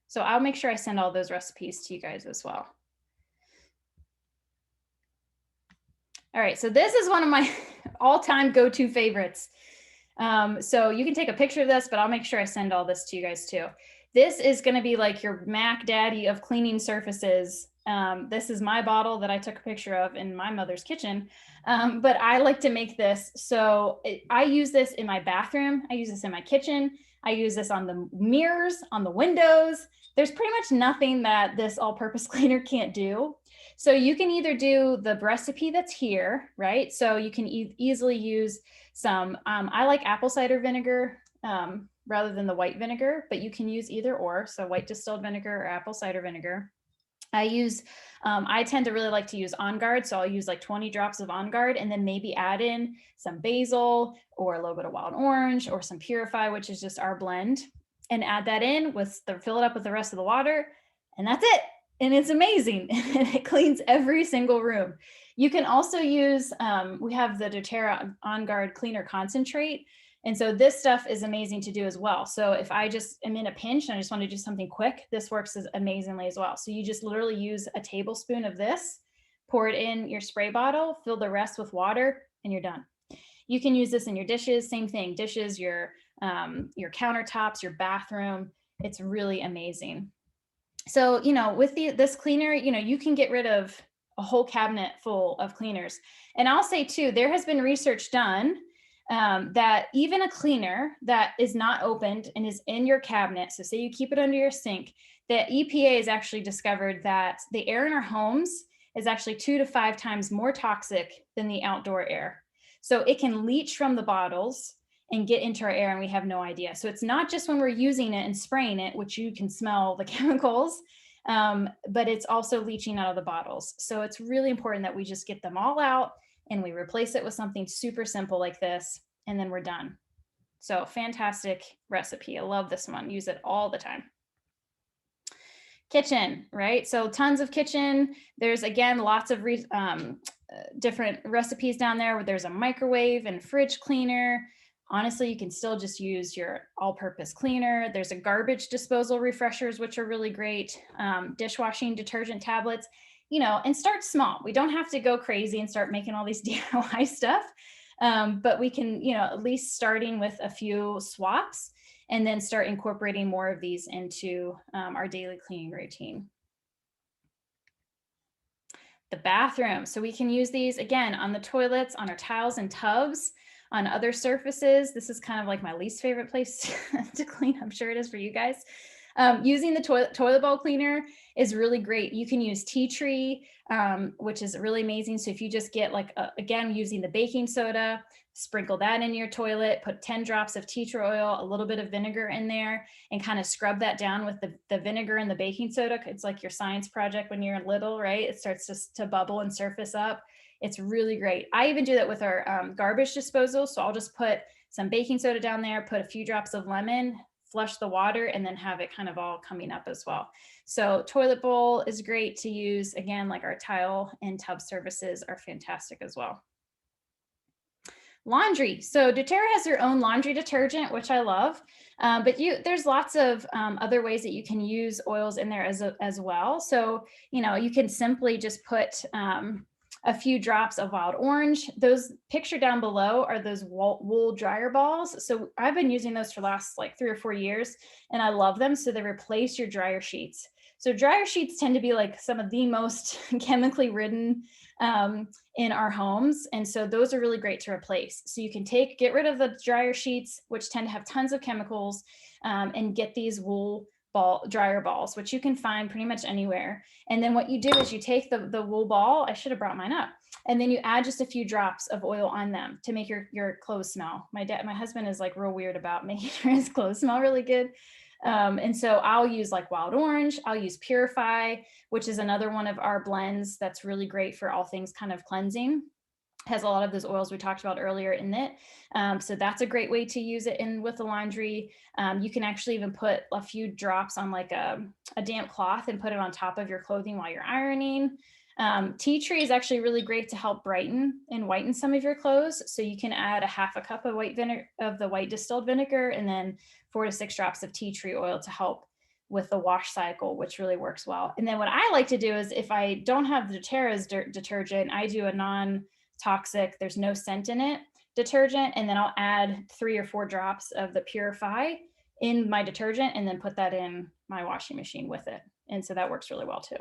So I'll make sure I send all those recipes to you guys as well. All right, so this is one of my all-time go-to favorites. So you can take a picture of this, but I'll make sure I send all this to you guys too. This is going to be like your Mac Daddy of cleaning surfaces. This is my bottle that I took a picture of in my mother's kitchen, but I like to make this. So I use this in my bathroom. I use this in my kitchen. I use this on the mirrors, on the windows. There's pretty much nothing that this all-purpose cleaner can't do. So you can either do the recipe that's here, right? So you can easily use some, I like apple cider vinegar rather than the white vinegar, but you can use either or. So white distilled vinegar or apple cider vinegar. I tend to really like to use On Guard. So I'll use like 20 drops of On Guard, and then maybe add in some basil or a little bit of wild orange or some Purify, which is just our blend, and add that in fill it up with the rest of the water. And that's it. And it's amazing. And it cleans every single room. You can also use, we have the doTERRA On Guard Cleaner Concentrate. And so this stuff is amazing to do as well. So if I just am in a pinch and I just want to do something quick, this works amazingly as well. So you just literally use a tablespoon of this, pour it in your spray bottle, fill the rest with water, and you're done. You can use this in your dishes, same thing, dishes, your countertops, your bathroom. It's really amazing. So, with this cleaner, you can get rid of a whole cabinet full of cleaners. And I'll say too, there has been research done that even a cleaner that is not opened and is in your cabinet, so say you keep it under your sink, that EPA has actually discovered that the air in our homes is actually 2 to 5 times more toxic than the outdoor air. So it can leach from the bottles and get into our air, and we have no idea. So it's not just when we're using it and spraying it, which you can smell the chemicals, but it's also leaching out of the bottles. So it's really important that we just get them all out and we replace it with something super simple like this, and then we're done. So fantastic recipe. I love this one. Use it all the time. Kitchen, right? So tons of kitchen. There's, again, lots of different recipes down there where there's a microwave and fridge cleaner. Honestly, you can still just use your all-purpose cleaner. There's a garbage disposal refreshers, which are really great. Dishwashing detergent tablets, and start small. We don't have to go crazy and start making all these DIY stuff. But we can, at least starting with a few swaps, and then start incorporating more of these into our daily cleaning routine. The bathroom. So we can use these, again, on the toilets, on our tiles and tubs, on other surfaces. This is kind of like my least favorite place to clean. I'm sure it is for you guys. Using the toilet bowl cleaner is really great. You can use tea tree, which is really amazing. So if you just get again, using the baking soda, sprinkle that in your toilet, put 10 drops of tea tree oil, a little bit of vinegar in there, and kind of scrub that down with the vinegar and the baking soda. It's like your science project when you're little, right? It starts to bubble and surface up. It's really great. I even do that with our garbage disposal. So I'll just put some baking soda down there, put a few drops of lemon, flush the water, and then have it kind of all coming up as well. So toilet bowl is great to use. Again, like our tile and tub services are fantastic as well. Laundry. So doTERRA has their own laundry detergent, which I love. But there's lots of other ways that you can use oils in there as well. So, you can simply just put a few drops of wild orange. Those pictured down below are those wool dryer balls. So I've been using those for the last 3 or 4 years, and I love them. So they replace your dryer sheets. So dryer sheets tend to be like some of the most chemically ridden in our homes. And so those are really great to replace. So you can get rid of the dryer sheets, which tend to have tons of chemicals, and get these wool dryer balls, which you can find pretty much anywhere. And then what you do is you take the wool ball, I should have brought mine up, and then you add just a few drops of oil on them to make your clothes smell. My husband is real weird about making sure his clothes smell really good. And so I'll use wild orange, I'll use Purify, which is another one of our blends that's really great for all things kind of cleansing. Has a lot of those oils we talked about earlier in it. So that's a great way to use it in with the laundry. You can actually even put a few drops on like a damp cloth and put it on top of your clothing while you're ironing. Tea tree is actually really great to help brighten and whiten some of your clothes. So you can add a half a cup of the white distilled vinegar, and then 4 to 6 drops of tea tree oil to help with the wash cycle, which really works well. And then what I like to do is, if I don't have the doTERRA's detergent, I do a non-toxic, there's no scent in it detergent, and then I'll add 3 or 4 drops of the Purify in my detergent and then put that in my washing machine with it. And so that works really well too.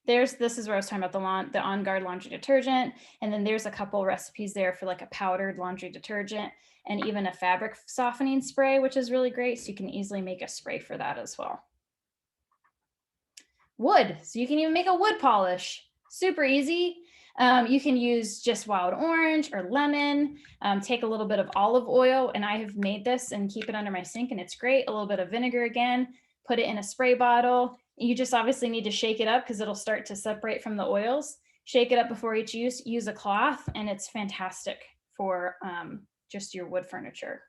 This is where I was talking about the On Guard laundry detergent. And then there's a couple recipes there for like a powdered laundry detergent and even a fabric softening spray, which is really great. So you can easily make a spray for that as well. Wood. So you can even make a wood polish. Super easy. You can use just wild orange or lemon, take a little bit of olive oil, and I have made this and keep it under my sink, and it's great. A little bit of vinegar again, put it in a spray bottle. You just obviously need to shake it up because it'll start to separate from the oils. Shake it up before each use a cloth, and it's fantastic for just your wood furniture.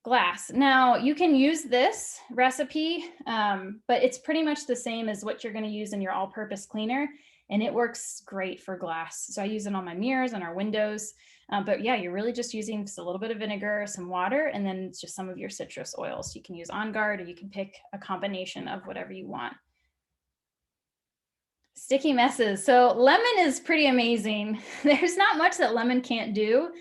Glass. Now you can use this recipe, but it's pretty much the same as what you're going to use in your all-purpose cleaner, and it works great for glass. So I use it on my mirrors and our windows. But yeah, you're really just using just a little bit of vinegar, some water, and then just some of your citrus oils. You can use On Guard, or you can pick a combination of whatever you want. Sticky messes. So lemon is pretty amazing. There's not much that lemon can't do.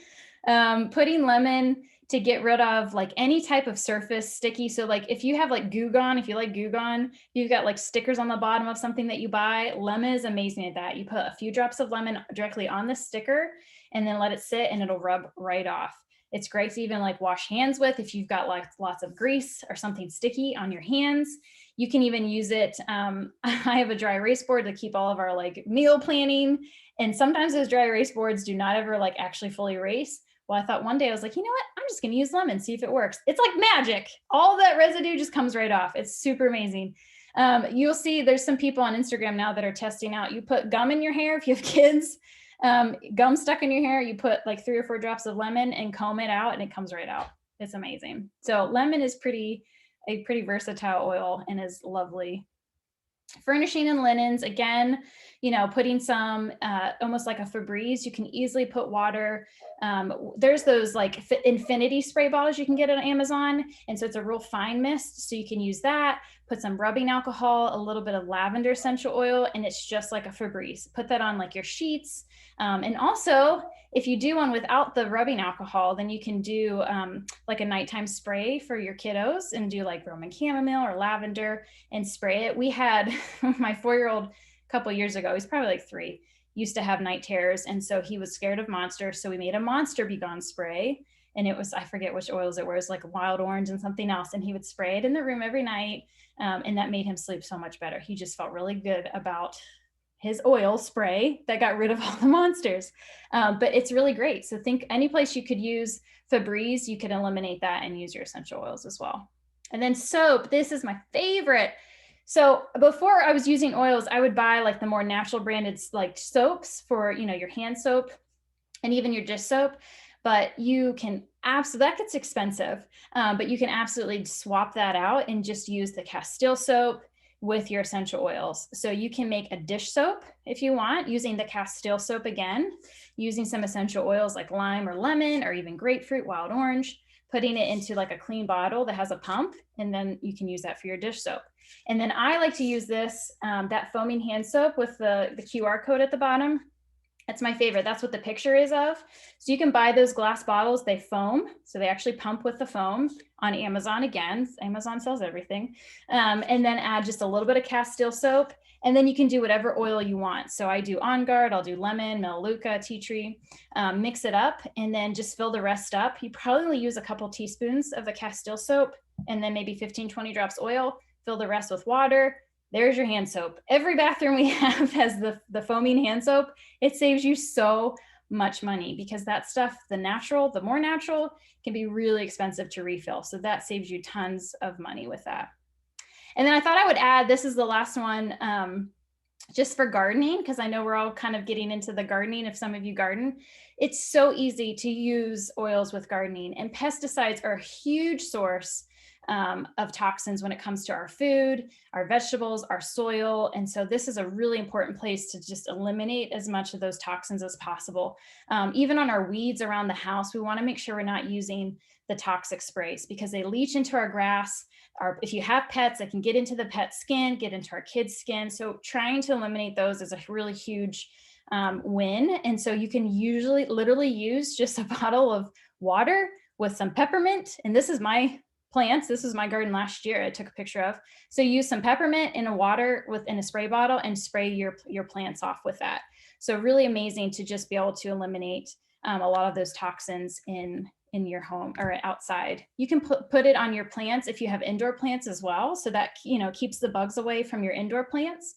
Putting lemon to get rid of like any type of surface sticky. So like if you have like Goo Gone, if you like Goo Gone, you've got like stickers on the bottom of something that you buy, lemon is amazing at that. You put a few drops of lemon directly on the sticker and then let it sit and it'll rub right off. It's great to even like wash hands with if you've got like lots of grease or something sticky on your hands. You can even use it. I have a dry erase board to keep all of our like meal planning. And sometimes those dry erase boards do not ever like actually fully erase. Well, I thought one day I was like, you know what? I'm just going to use lemon, see if it works. It's like magic. All that residue just comes right off. It's super amazing. You'll see there's some people on Instagram now that are testing out. You put gum in your hair if you have kids, gum stuck in your hair. You put like 3 or 4 drops of lemon and comb it out, and it comes right out. It's amazing. So lemon is a pretty versatile oil and is lovely. Furnishing and linens, again, you know, putting some almost like a Febreze. You can easily put water. There's those like infinity spray bottles you can get on Amazon, and so it's a real fine mist, so you can use that. Put some rubbing alcohol, a little bit of lavender essential oil, and it's just like a Febreze. Put that on like your sheets. And also, if you do one without the rubbing alcohol, then you can do like a nighttime spray for your kiddos and do like Roman chamomile or lavender and spray it. We had my 4-year-old a couple years ago, he's probably like 3, used to have night terrors. And so he was scared of monsters. So we made a monster be gone spray. And it was, I forget which oils it was, like wild orange and something else. And he would spray it in the room every night. And that made him sleep so much better. He just felt really good about his oil spray that got rid of all the monsters. But it's really great. So think any place you could use Febreze, you could eliminate that and use your essential oils as well. And then soap, this is my favorite. So before I was using oils, I would buy like the more natural branded like soaps for, you know, your hand soap and even your dish soap. But you can absolutely, that gets expensive, but you can absolutely swap that out and just use the Castile soap with your essential oils. So you can make a dish soap if you want, using the Castile soap again, using some essential oils like lime or lemon or even grapefruit, wild orange, putting it into like a clean bottle that has a pump, and then you can use that for your dish soap. And then I like to use this, that foaming hand soap with the QR code at the bottom. That's my favorite. That's what the picture is of. So you can buy those glass bottles. They foam. So they actually pump with the foam on Amazon again. Amazon sells everything. And then add just a little bit of Castile soap. And then you can do whatever oil you want. So I do On Guard, I'll do lemon, melaleuca, tea tree, mix it up, and then just fill the rest up. You probably use a couple teaspoons of the Castile soap and then maybe 15, 20 drops oil, fill the rest with water. There's your hand soap. Every bathroom we have has the foaming hand soap. It saves you so much money because that stuff, the more natural, can be really expensive to refill. So that saves you tons of money with that. And then I thought I would add, this is the last one, just for gardening, because I know we're all kind of getting into the gardening if some of you garden, it's so easy to use oils with gardening. And pesticides are a huge source of toxins when it comes to our food, our vegetables, our soil. And so this is a really important place to just eliminate as much of those toxins as possible. Even on our weeds around the house, we want to make sure we're not using the toxic sprays because they leach into our grass. If you have pets, that can get into the pet skin, get into our kids' skin. So trying to eliminate those is a really huge win. And so you can usually literally use just a bottle of water with some peppermint. And this is my plants. This is my garden last year I took a picture of. So use some peppermint in a water within a spray bottle and spray your plants off with that. So really amazing to just be able to eliminate a lot of those toxins in your home or outside. You can put it on your plants if you have indoor plants as well. So that, keeps the bugs away from your indoor plants.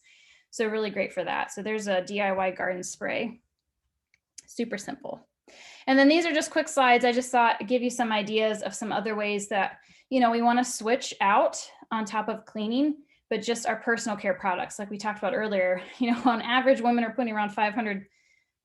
So really great for that. So there's a DIY garden spray. Super simple. And then these are just quick slides. I just thought I'd give you some ideas of some other ways that, we want to switch out on top of cleaning, but just our personal care products. Like we talked about earlier, on average, women are putting around 500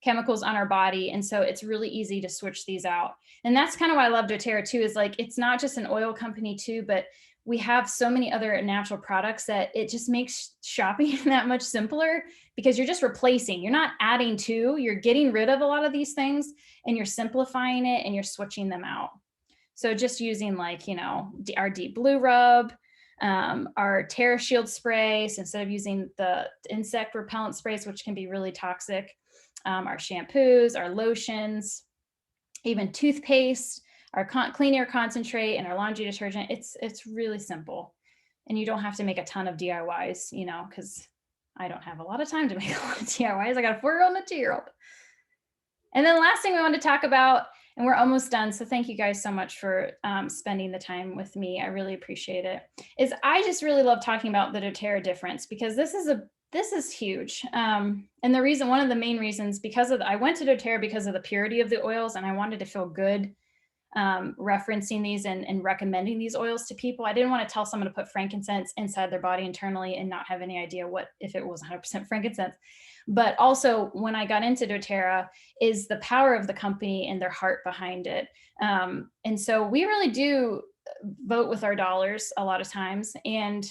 chemicals on our body. And so it's really easy to switch these out. And that's kind of why I love doTERRA too, is like, it's not just an oil company too, but we have so many other natural products that it just makes shopping that much simpler because you're just replacing, you're not adding to, you're getting rid of a lot of these things and you're simplifying it and you're switching them out. So just using our deep blue rub, our Terra Shield spray, so instead of using the insect repellent sprays, which can be really toxic, our shampoos, our lotions, even toothpaste, our clean air concentrate, and our laundry detergent. It's really simple. And you don't have to make a ton of DIYs, because I don't have a lot of time to make a lot of DIYs. I got a 4-year-old and a 2-year-old. And then the last thing we want to talk about, and we're almost done, so thank you guys so much for spending the time with me. I really appreciate it. Is I just really love talking about the doTERRA difference because this is huge. And one of the main reasons, I went to doTERRA because of the purity of the oils, and I wanted to feel good referencing these and recommending these oils to people. I didn't want to tell someone to put frankincense inside their body internally and not have any idea if it was 100% frankincense. But also when I got into doTERRA is the power of the company and their heart behind it. And so we really do vote with our dollars a lot of times. And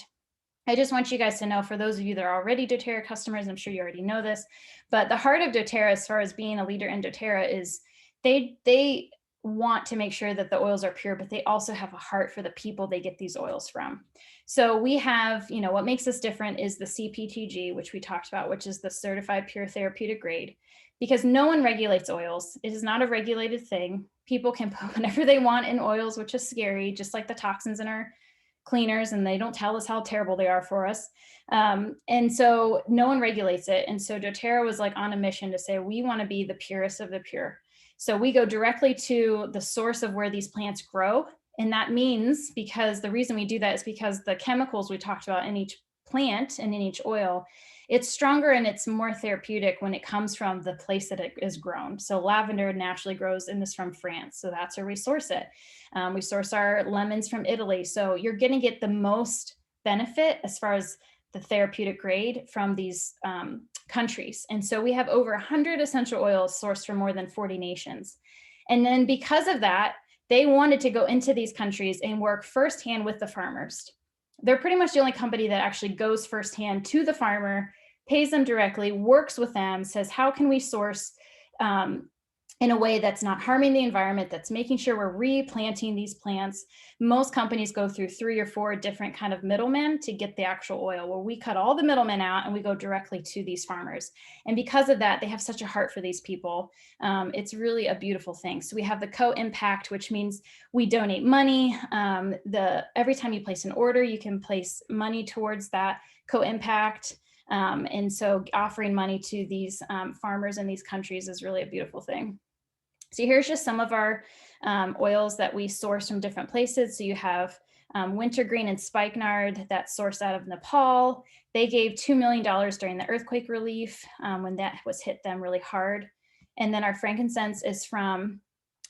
I just want you guys to know, for those of you that are already doTERRA customers, I'm sure you already know this, but the heart of doTERRA, as far as being a leader in doTERRA, is they want to make sure that the oils are pure, but they also have a heart for the people they get these oils from. So we have, what makes us different is the CPTG, which we talked about, which is the Certified Pure Therapeutic Grade, because no one regulates oils. It is not a regulated thing. People can put whatever they want in oils, which is scary, just like the toxins in our cleaners, and they don't tell us how terrible they are for us. And so no one regulates it. And so doTERRA was like on a mission to say, we want to be the purest of the pure. So we go directly to the source of where these plants grow. And that means, because the reason we do that is because the chemicals we talked about in each plant and in each oil, it's stronger and it's more therapeutic when it comes from the place that it is grown. So lavender naturally grows in this from France. So that's where we source it. We source our lemons from Italy. So you're going to get the most benefit as far as the therapeutic grade from these countries. And so we have over 100 essential oils sourced from more than 40 nations. And then because of that, they wanted to go into these countries and work firsthand with the farmers. They're pretty much the only company that actually goes firsthand to the farmer, pays them directly, works with them, says, how can we source in a way that's not harming the environment, that's making sure we're replanting these plants. Most companies go through 3 or 4 different kind of middlemen to get the actual oil. Well, we cut all the middlemen out and we go directly to these farmers. And because of that, they have such a heart for these people. It's really a beautiful thing. So we have the co-impact, which means we donate money. Every time you place an order, you can place money towards that co-impact. And so offering money to these farmers in these countries is really a beautiful thing. So here's just some of our oils that we source from different places. So you have wintergreen and spikenard that's sourced out of Nepal. They gave $2 million during the earthquake relief when that was hit them really hard. And then our frankincense is from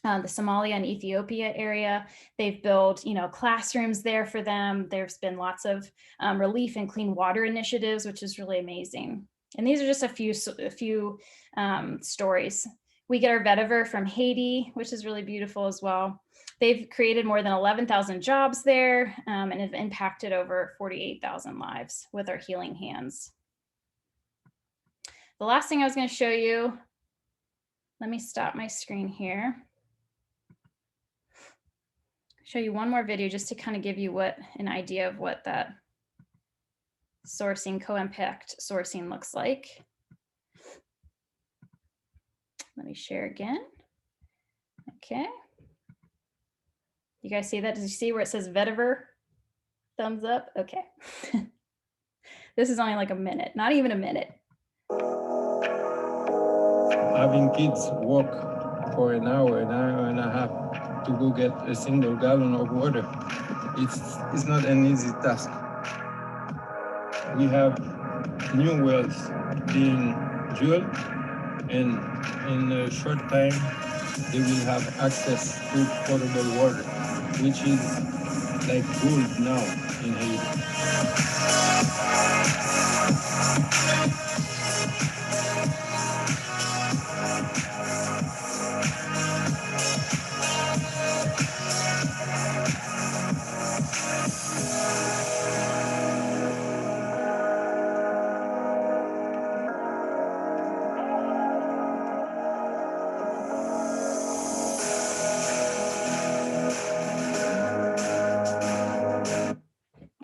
the Somalia and Ethiopia area. They've built, classrooms there for them. There's been lots of relief and clean water initiatives, which is really amazing. And these are just a few stories. We get our vetiver from Haiti, which is really beautiful as well. They've created more than 11,000 jobs there and have impacted over 48,000 lives with our healing hands. The last thing I was going to show you, let me stop my screen here. Show you one more video just to kind of give you an idea of what that sourcing, co-impact sourcing looks like. Let me share again. Okay. You guys see that? Did you see where it says vetiver? Thumbs up. Okay. This is only like a minute, not even a minute. Having kids walk for an hour and a half to go get a single gallon of water, it's not an easy task. We have new wells being drilled, and in a short time, they will have access to potable water, which is like gold now in Haiti.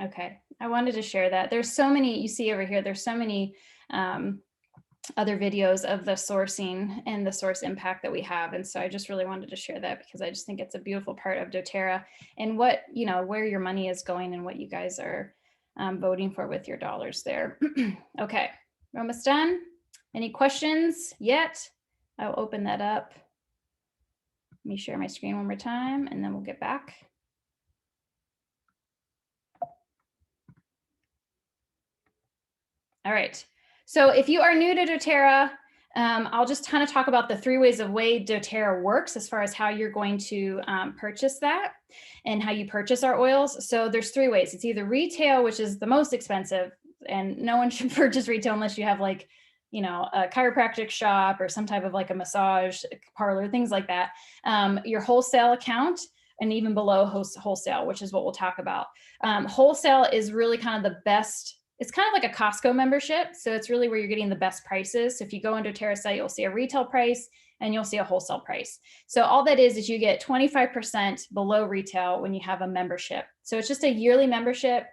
Okay, I wanted to share that. There's so many, you see over here, there's so many other videos of the sourcing and the source impact that we have. And so I just really wanted to share that because I just think it's a beautiful part of doTERRA and what, you know, where your money is going and what you guys are voting for with your dollars there. Okay, we're almost done. Any questions yet? I'll open that up. Let me share my screen one more time and then we'll get back. All right. So if you are new to doTERRA, I'll just kind of talk about the 3 ways of way doTERRA works as far as how you're going to purchase that and how you purchase our oils. So there's 3 ways. It's either retail, which is the most expensive, and no one should purchase retail unless you have like, you know, a chiropractic shop or some type of like a massage parlor, things like that. Your wholesale account, and even below wholesale, which is what we'll talk about. Wholesale is really kind of the best. It's kind of like a Costco membership. So it's really where you're getting the best prices. So if you go into doTERRA site, you'll see a retail price and you'll see a wholesale price. So all that is you get 25% below retail when you have a membership. So it's just a yearly membership.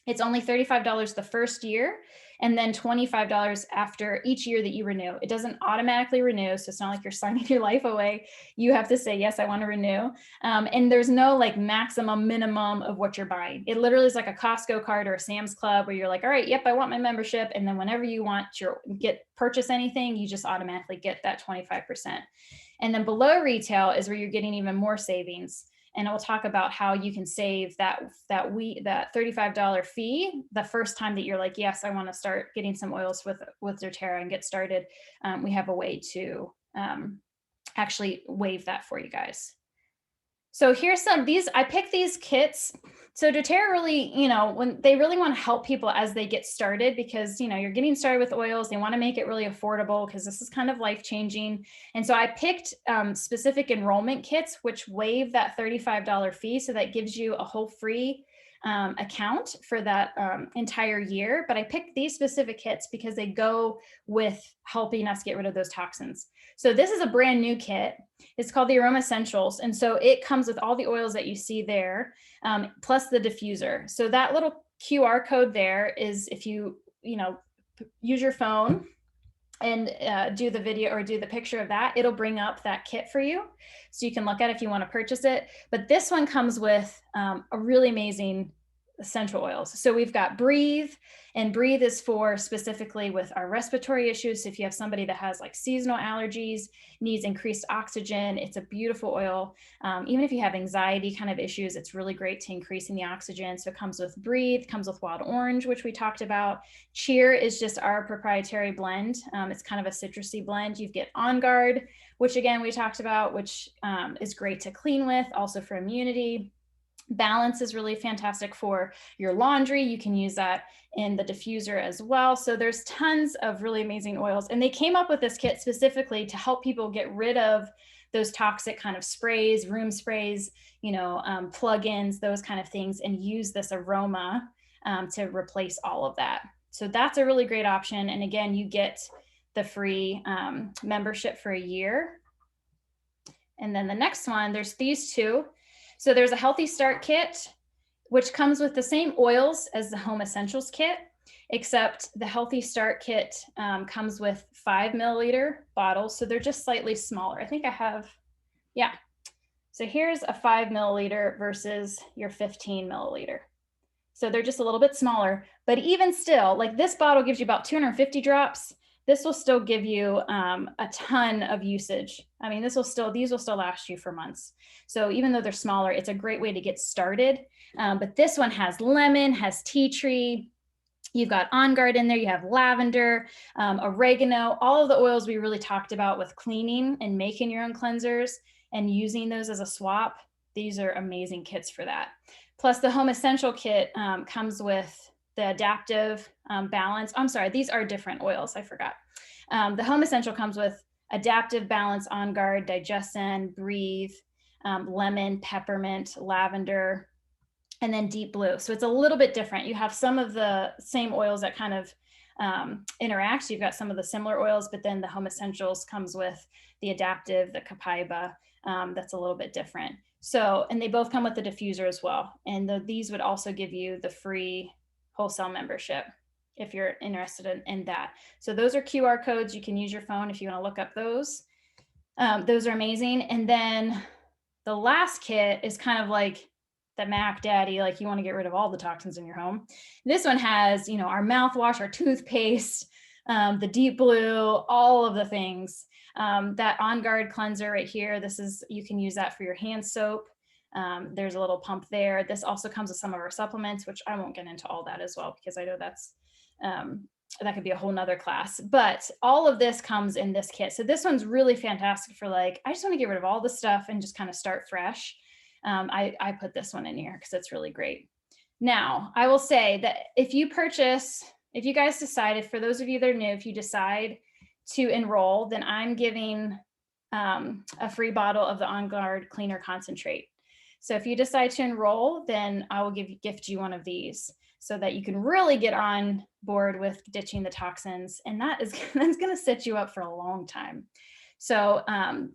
It's only $35 the first year and then $25 after each year that you renew. It doesn't automatically renew. So it's not like you're signing your life away. You have to say, yes, I want to renew. And there's no like maximum minimum of what you're buying. It literally is like a Costco card or a Sam's Club where you're like, all right, yep, I want my membership. And then whenever you want to purchase anything, you just automatically get that 25%. And then below retail is where you're getting even more savings. And we'll talk about how you can save that $35 fee the first time that you're like, yes, I want to start getting some oils with doTERRA and get started. We have a way to actually waive that for you guys. So here's I picked these kits. So doTERRA really, you know, when they really want to help people as they get started, because, you know, you're getting started with oils, they want to make it really affordable because this is kind of life-changing. And so I picked specific enrollment kits, which waive that $35 fee. So that gives you a whole free account for that entire year. But I picked these specific kits because they go with helping us get rid of those toxins. So this is a brand new kit. It's called the Aroma Essentials. And so it comes with all the oils that you see there, plus the diffuser. So that little QR code there is if you use your phone and do the video or do the picture of that, it'll bring up that kit for you. So you can look at it if you want to purchase it. But this one comes with a really amazing essential oils. So we've got Breathe, and Breathe is for specifically with our respiratory issues. So if you have somebody that has like seasonal allergies, needs increased oxygen, it's a beautiful oil. Even if you have anxiety kind of issues, it's really great to increasing the oxygen. So it comes with Breathe, comes with Wild Orange, which we talked about. Cheer is just our proprietary blend. It's kind of a citrusy blend. You get On Guard, which again, we talked about, which is great to clean with, also for immunity. Balance is really fantastic for your laundry. You can use that in the diffuser as well. So there's tons of really amazing oils. And they came up with this kit specifically to help people get rid of those toxic kind of sprays, room sprays, you know, plugins, those kind of things, and use this aroma to replace all of that. So that's a really great option. And again, you get the free membership for a year. And then the next one, there's these two. So there's a Healthy Start kit, which comes with the same oils as the Home Essentials kit, except the Healthy Start kit comes with 5 milliliter bottles. So they're just slightly smaller. I think I have, yeah. So here's a 5 milliliter versus your 15 milliliter. So they're just a little bit smaller, but even still, like this bottle gives you about 250 drops. This will still give you a ton of usage. I mean, these will still last you for months. So even though they're smaller, it's a great way to get started. But this one has lemon, has tea tree. You've got On Guard in there. You have lavender, oregano, all of the oils we really talked about with cleaning and making your own cleansers and using those as a swap. These are amazing kits for that. Plus the Home Essential kit comes with the adaptive balance. I'm sorry, these are different oils. I forgot. The Home Essential comes with adaptive balance, On Guard, Digestin, Breathe, lemon, peppermint, lavender, and then deep blue. So it's a little bit different. You have some of the same oils that kind of interact. You've got some of the similar oils, but then the Home Essentials comes with the adaptive, the copaiba, that's a little bit different. So, and they both come with the diffuser as well. And these would also give you the free wholesale membership if you're interested in that. So those are QR codes. You can use your phone if you want to look up those. Those are amazing. And then the last kit is kind of like the Mac Daddy, like you want to get rid of all the toxins in your home. This one has, you know, our mouthwash, our toothpaste, the deep blue, all of the things. That On Guard cleanser right here, you can use that for your hand soap. There's a little pump there. This also comes with some of our supplements, which I won't get into all that as well, because I know that could be a whole nother class, but all of this comes in this kit. So this one's really fantastic for like, I just want to get rid of all the stuff and just kind of start fresh. I put this one in here because it's really great. Now, I will say that if you guys decided, for those of you that are new, if you decide to enroll, then I'm giving a free bottle of the On Guard Cleaner Concentrate. So if you decide to enroll, then I will gift you one of these so that you can really get on board with ditching the toxins. And that's going to set you up for a long time. So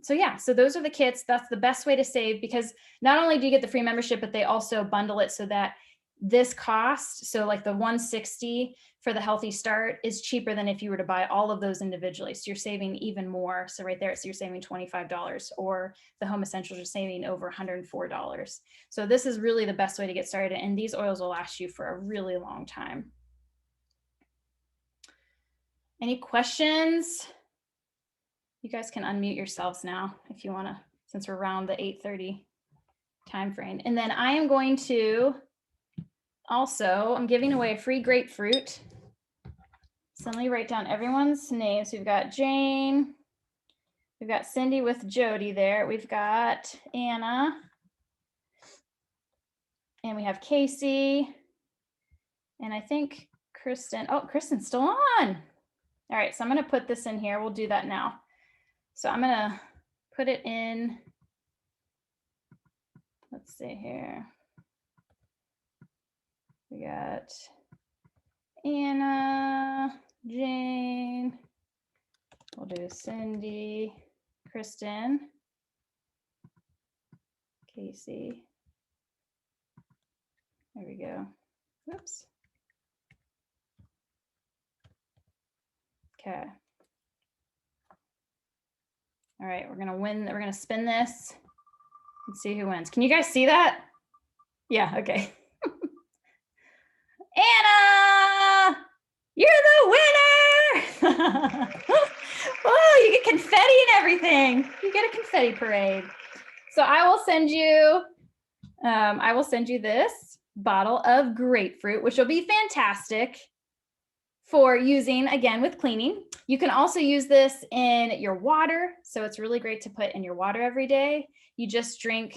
yeah, so those are the kits. That's the best way to save, because not only do you get the free membership, but they also bundle it so that this cost, so like the $160 for the Healthy Start is cheaper than if you were to buy all of those individually. So you're saving even more. So right there, so you're saving $25, or the Home Essentials are saving over $104. So this is really the best way to get started. And these oils will last you for a really long time. Any questions? You guys can unmute yourselves now if you want to, since we're around the 8:30 time frame. And then I am going to I'm giving away a free grapefruit. So let me write down everyone's names. We've got Jane, we've got Cindy with Jody there, we've got Anna, and we have Casey, and I think Kristen. Oh, Kristen's still on. All right, so I'm going to put this in here. We'll do that now. So I'm going to put it in. Let's see here. We got Anna, Jane, we'll do Cindy, Kristen, Casey. There we go. Whoops. Okay. All right, we're gonna spin this and see who wins. Can you guys see that? Yeah, okay. Anna, you're the winner. Oh, you get confetti and everything. You get a confetti parade. So I will send you this bottle of grapefruit, which will be fantastic for using, again, with cleaning. You can also use this in your water. So it's really great to put in your water every day. You just drink,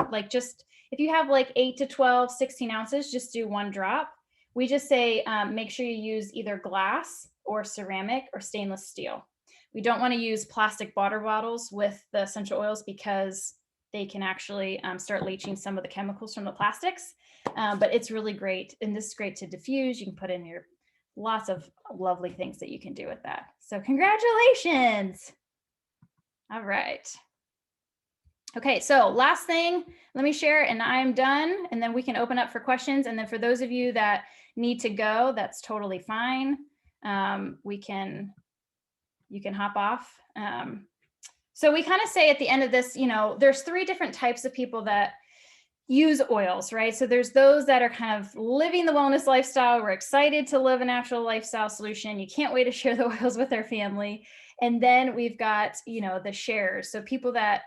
if you have like 8 to 12, 16 ounces, just do 1 drop. We just say, make sure you use either glass or ceramic or stainless steel. We don't want to use plastic water bottles with the essential oils because they can actually start leaching some of the chemicals from the plastics. But it's really great. And this is great to diffuse. You can put in your lots of lovely things that you can do with that. So congratulations. All right. Okay, so last thing, let me share and I'm done. And then we can open up for questions. And then for those of you that need to go, that's totally fine. You can hop off. So we kind of say at the end of this, there's 3 different types of people that use oils, right? So there's those that are kind of living the wellness lifestyle. We're excited to live a natural lifestyle solution. You can't wait to share the oils with their family. And then we've got, the sharers. So people that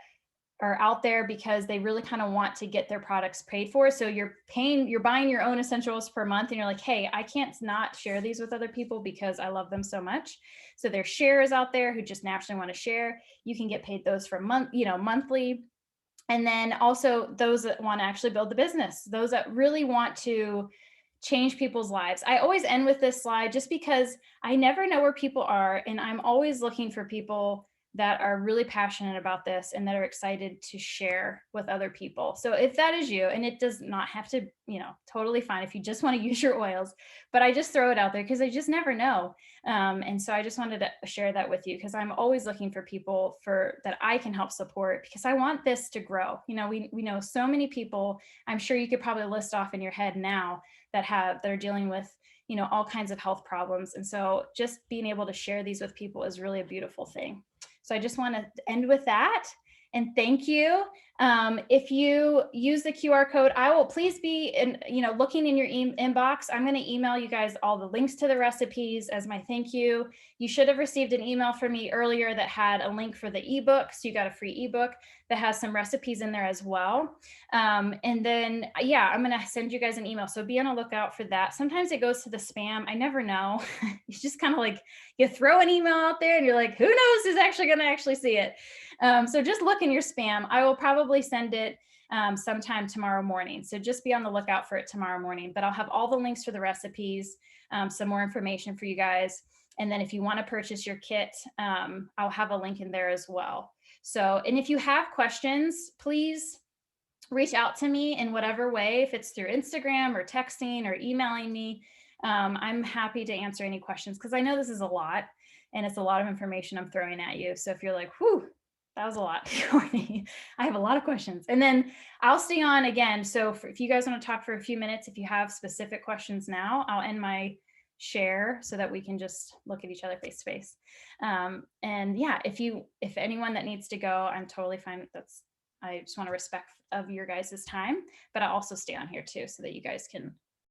are out there because they really kind of want to get their products paid for. So you're buying your own essentials per month and you're like, hey, I can't not share these with other people because I love them so much. So there's sharers out there who just naturally want to share. You can get paid those for monthly. And then also those that want to actually build the business, those that really want to change people's lives. I always end with this slide just because I never know where people are. And I'm always looking for people that are really passionate about this and that are excited to share with other people. So if that is you, and it does not have to, totally fine if you just want to use your oils, but I just throw it out there because I just never know. And so I just wanted to share that with you because I'm always looking for people that I can help support because I want this to grow. We know so many people, I'm sure you could probably list off in your head now that are dealing with all kinds of health problems. And so just being able to share these with people is really a beautiful thing. So I just want to end with that. And thank you. If you use the QR code, I will please be looking in your inbox. I'm going to email you guys all the links to the recipes as my thank you. You should have received an email from me earlier that had a link for the ebook. So you got a free ebook that has some recipes in there as well. And then, I'm going to send you guys an email. So be on a lookout for that. Sometimes it goes to the spam. I never know. It's just kind of like you throw an email out there and you're like, who knows who's actually going to actually see it. So just look in your spam. I will probably send it sometime tomorrow morning. So just be on the lookout for it tomorrow morning, but I'll have all the links for the recipes, some more information for you guys. And then if you want to purchase your kit, I'll have a link in there as well. So, and if you have questions, please reach out to me in whatever way, if it's through Instagram or texting or emailing me. I'm happy to answer any questions because I know this is a lot and it's a lot of information I'm throwing at you. So if you're like, whew, that was a lot, Courtney, I have a lot of questions. And then I'll stay on again. So if you guys want to talk for a few minutes, if you have specific questions now, I'll end my share so that we can just look at each other face to face. And yeah, if anyone that needs to go, I'm totally fine. I just want to respect of your guys' time, but I'll also stay on here too so that you guys can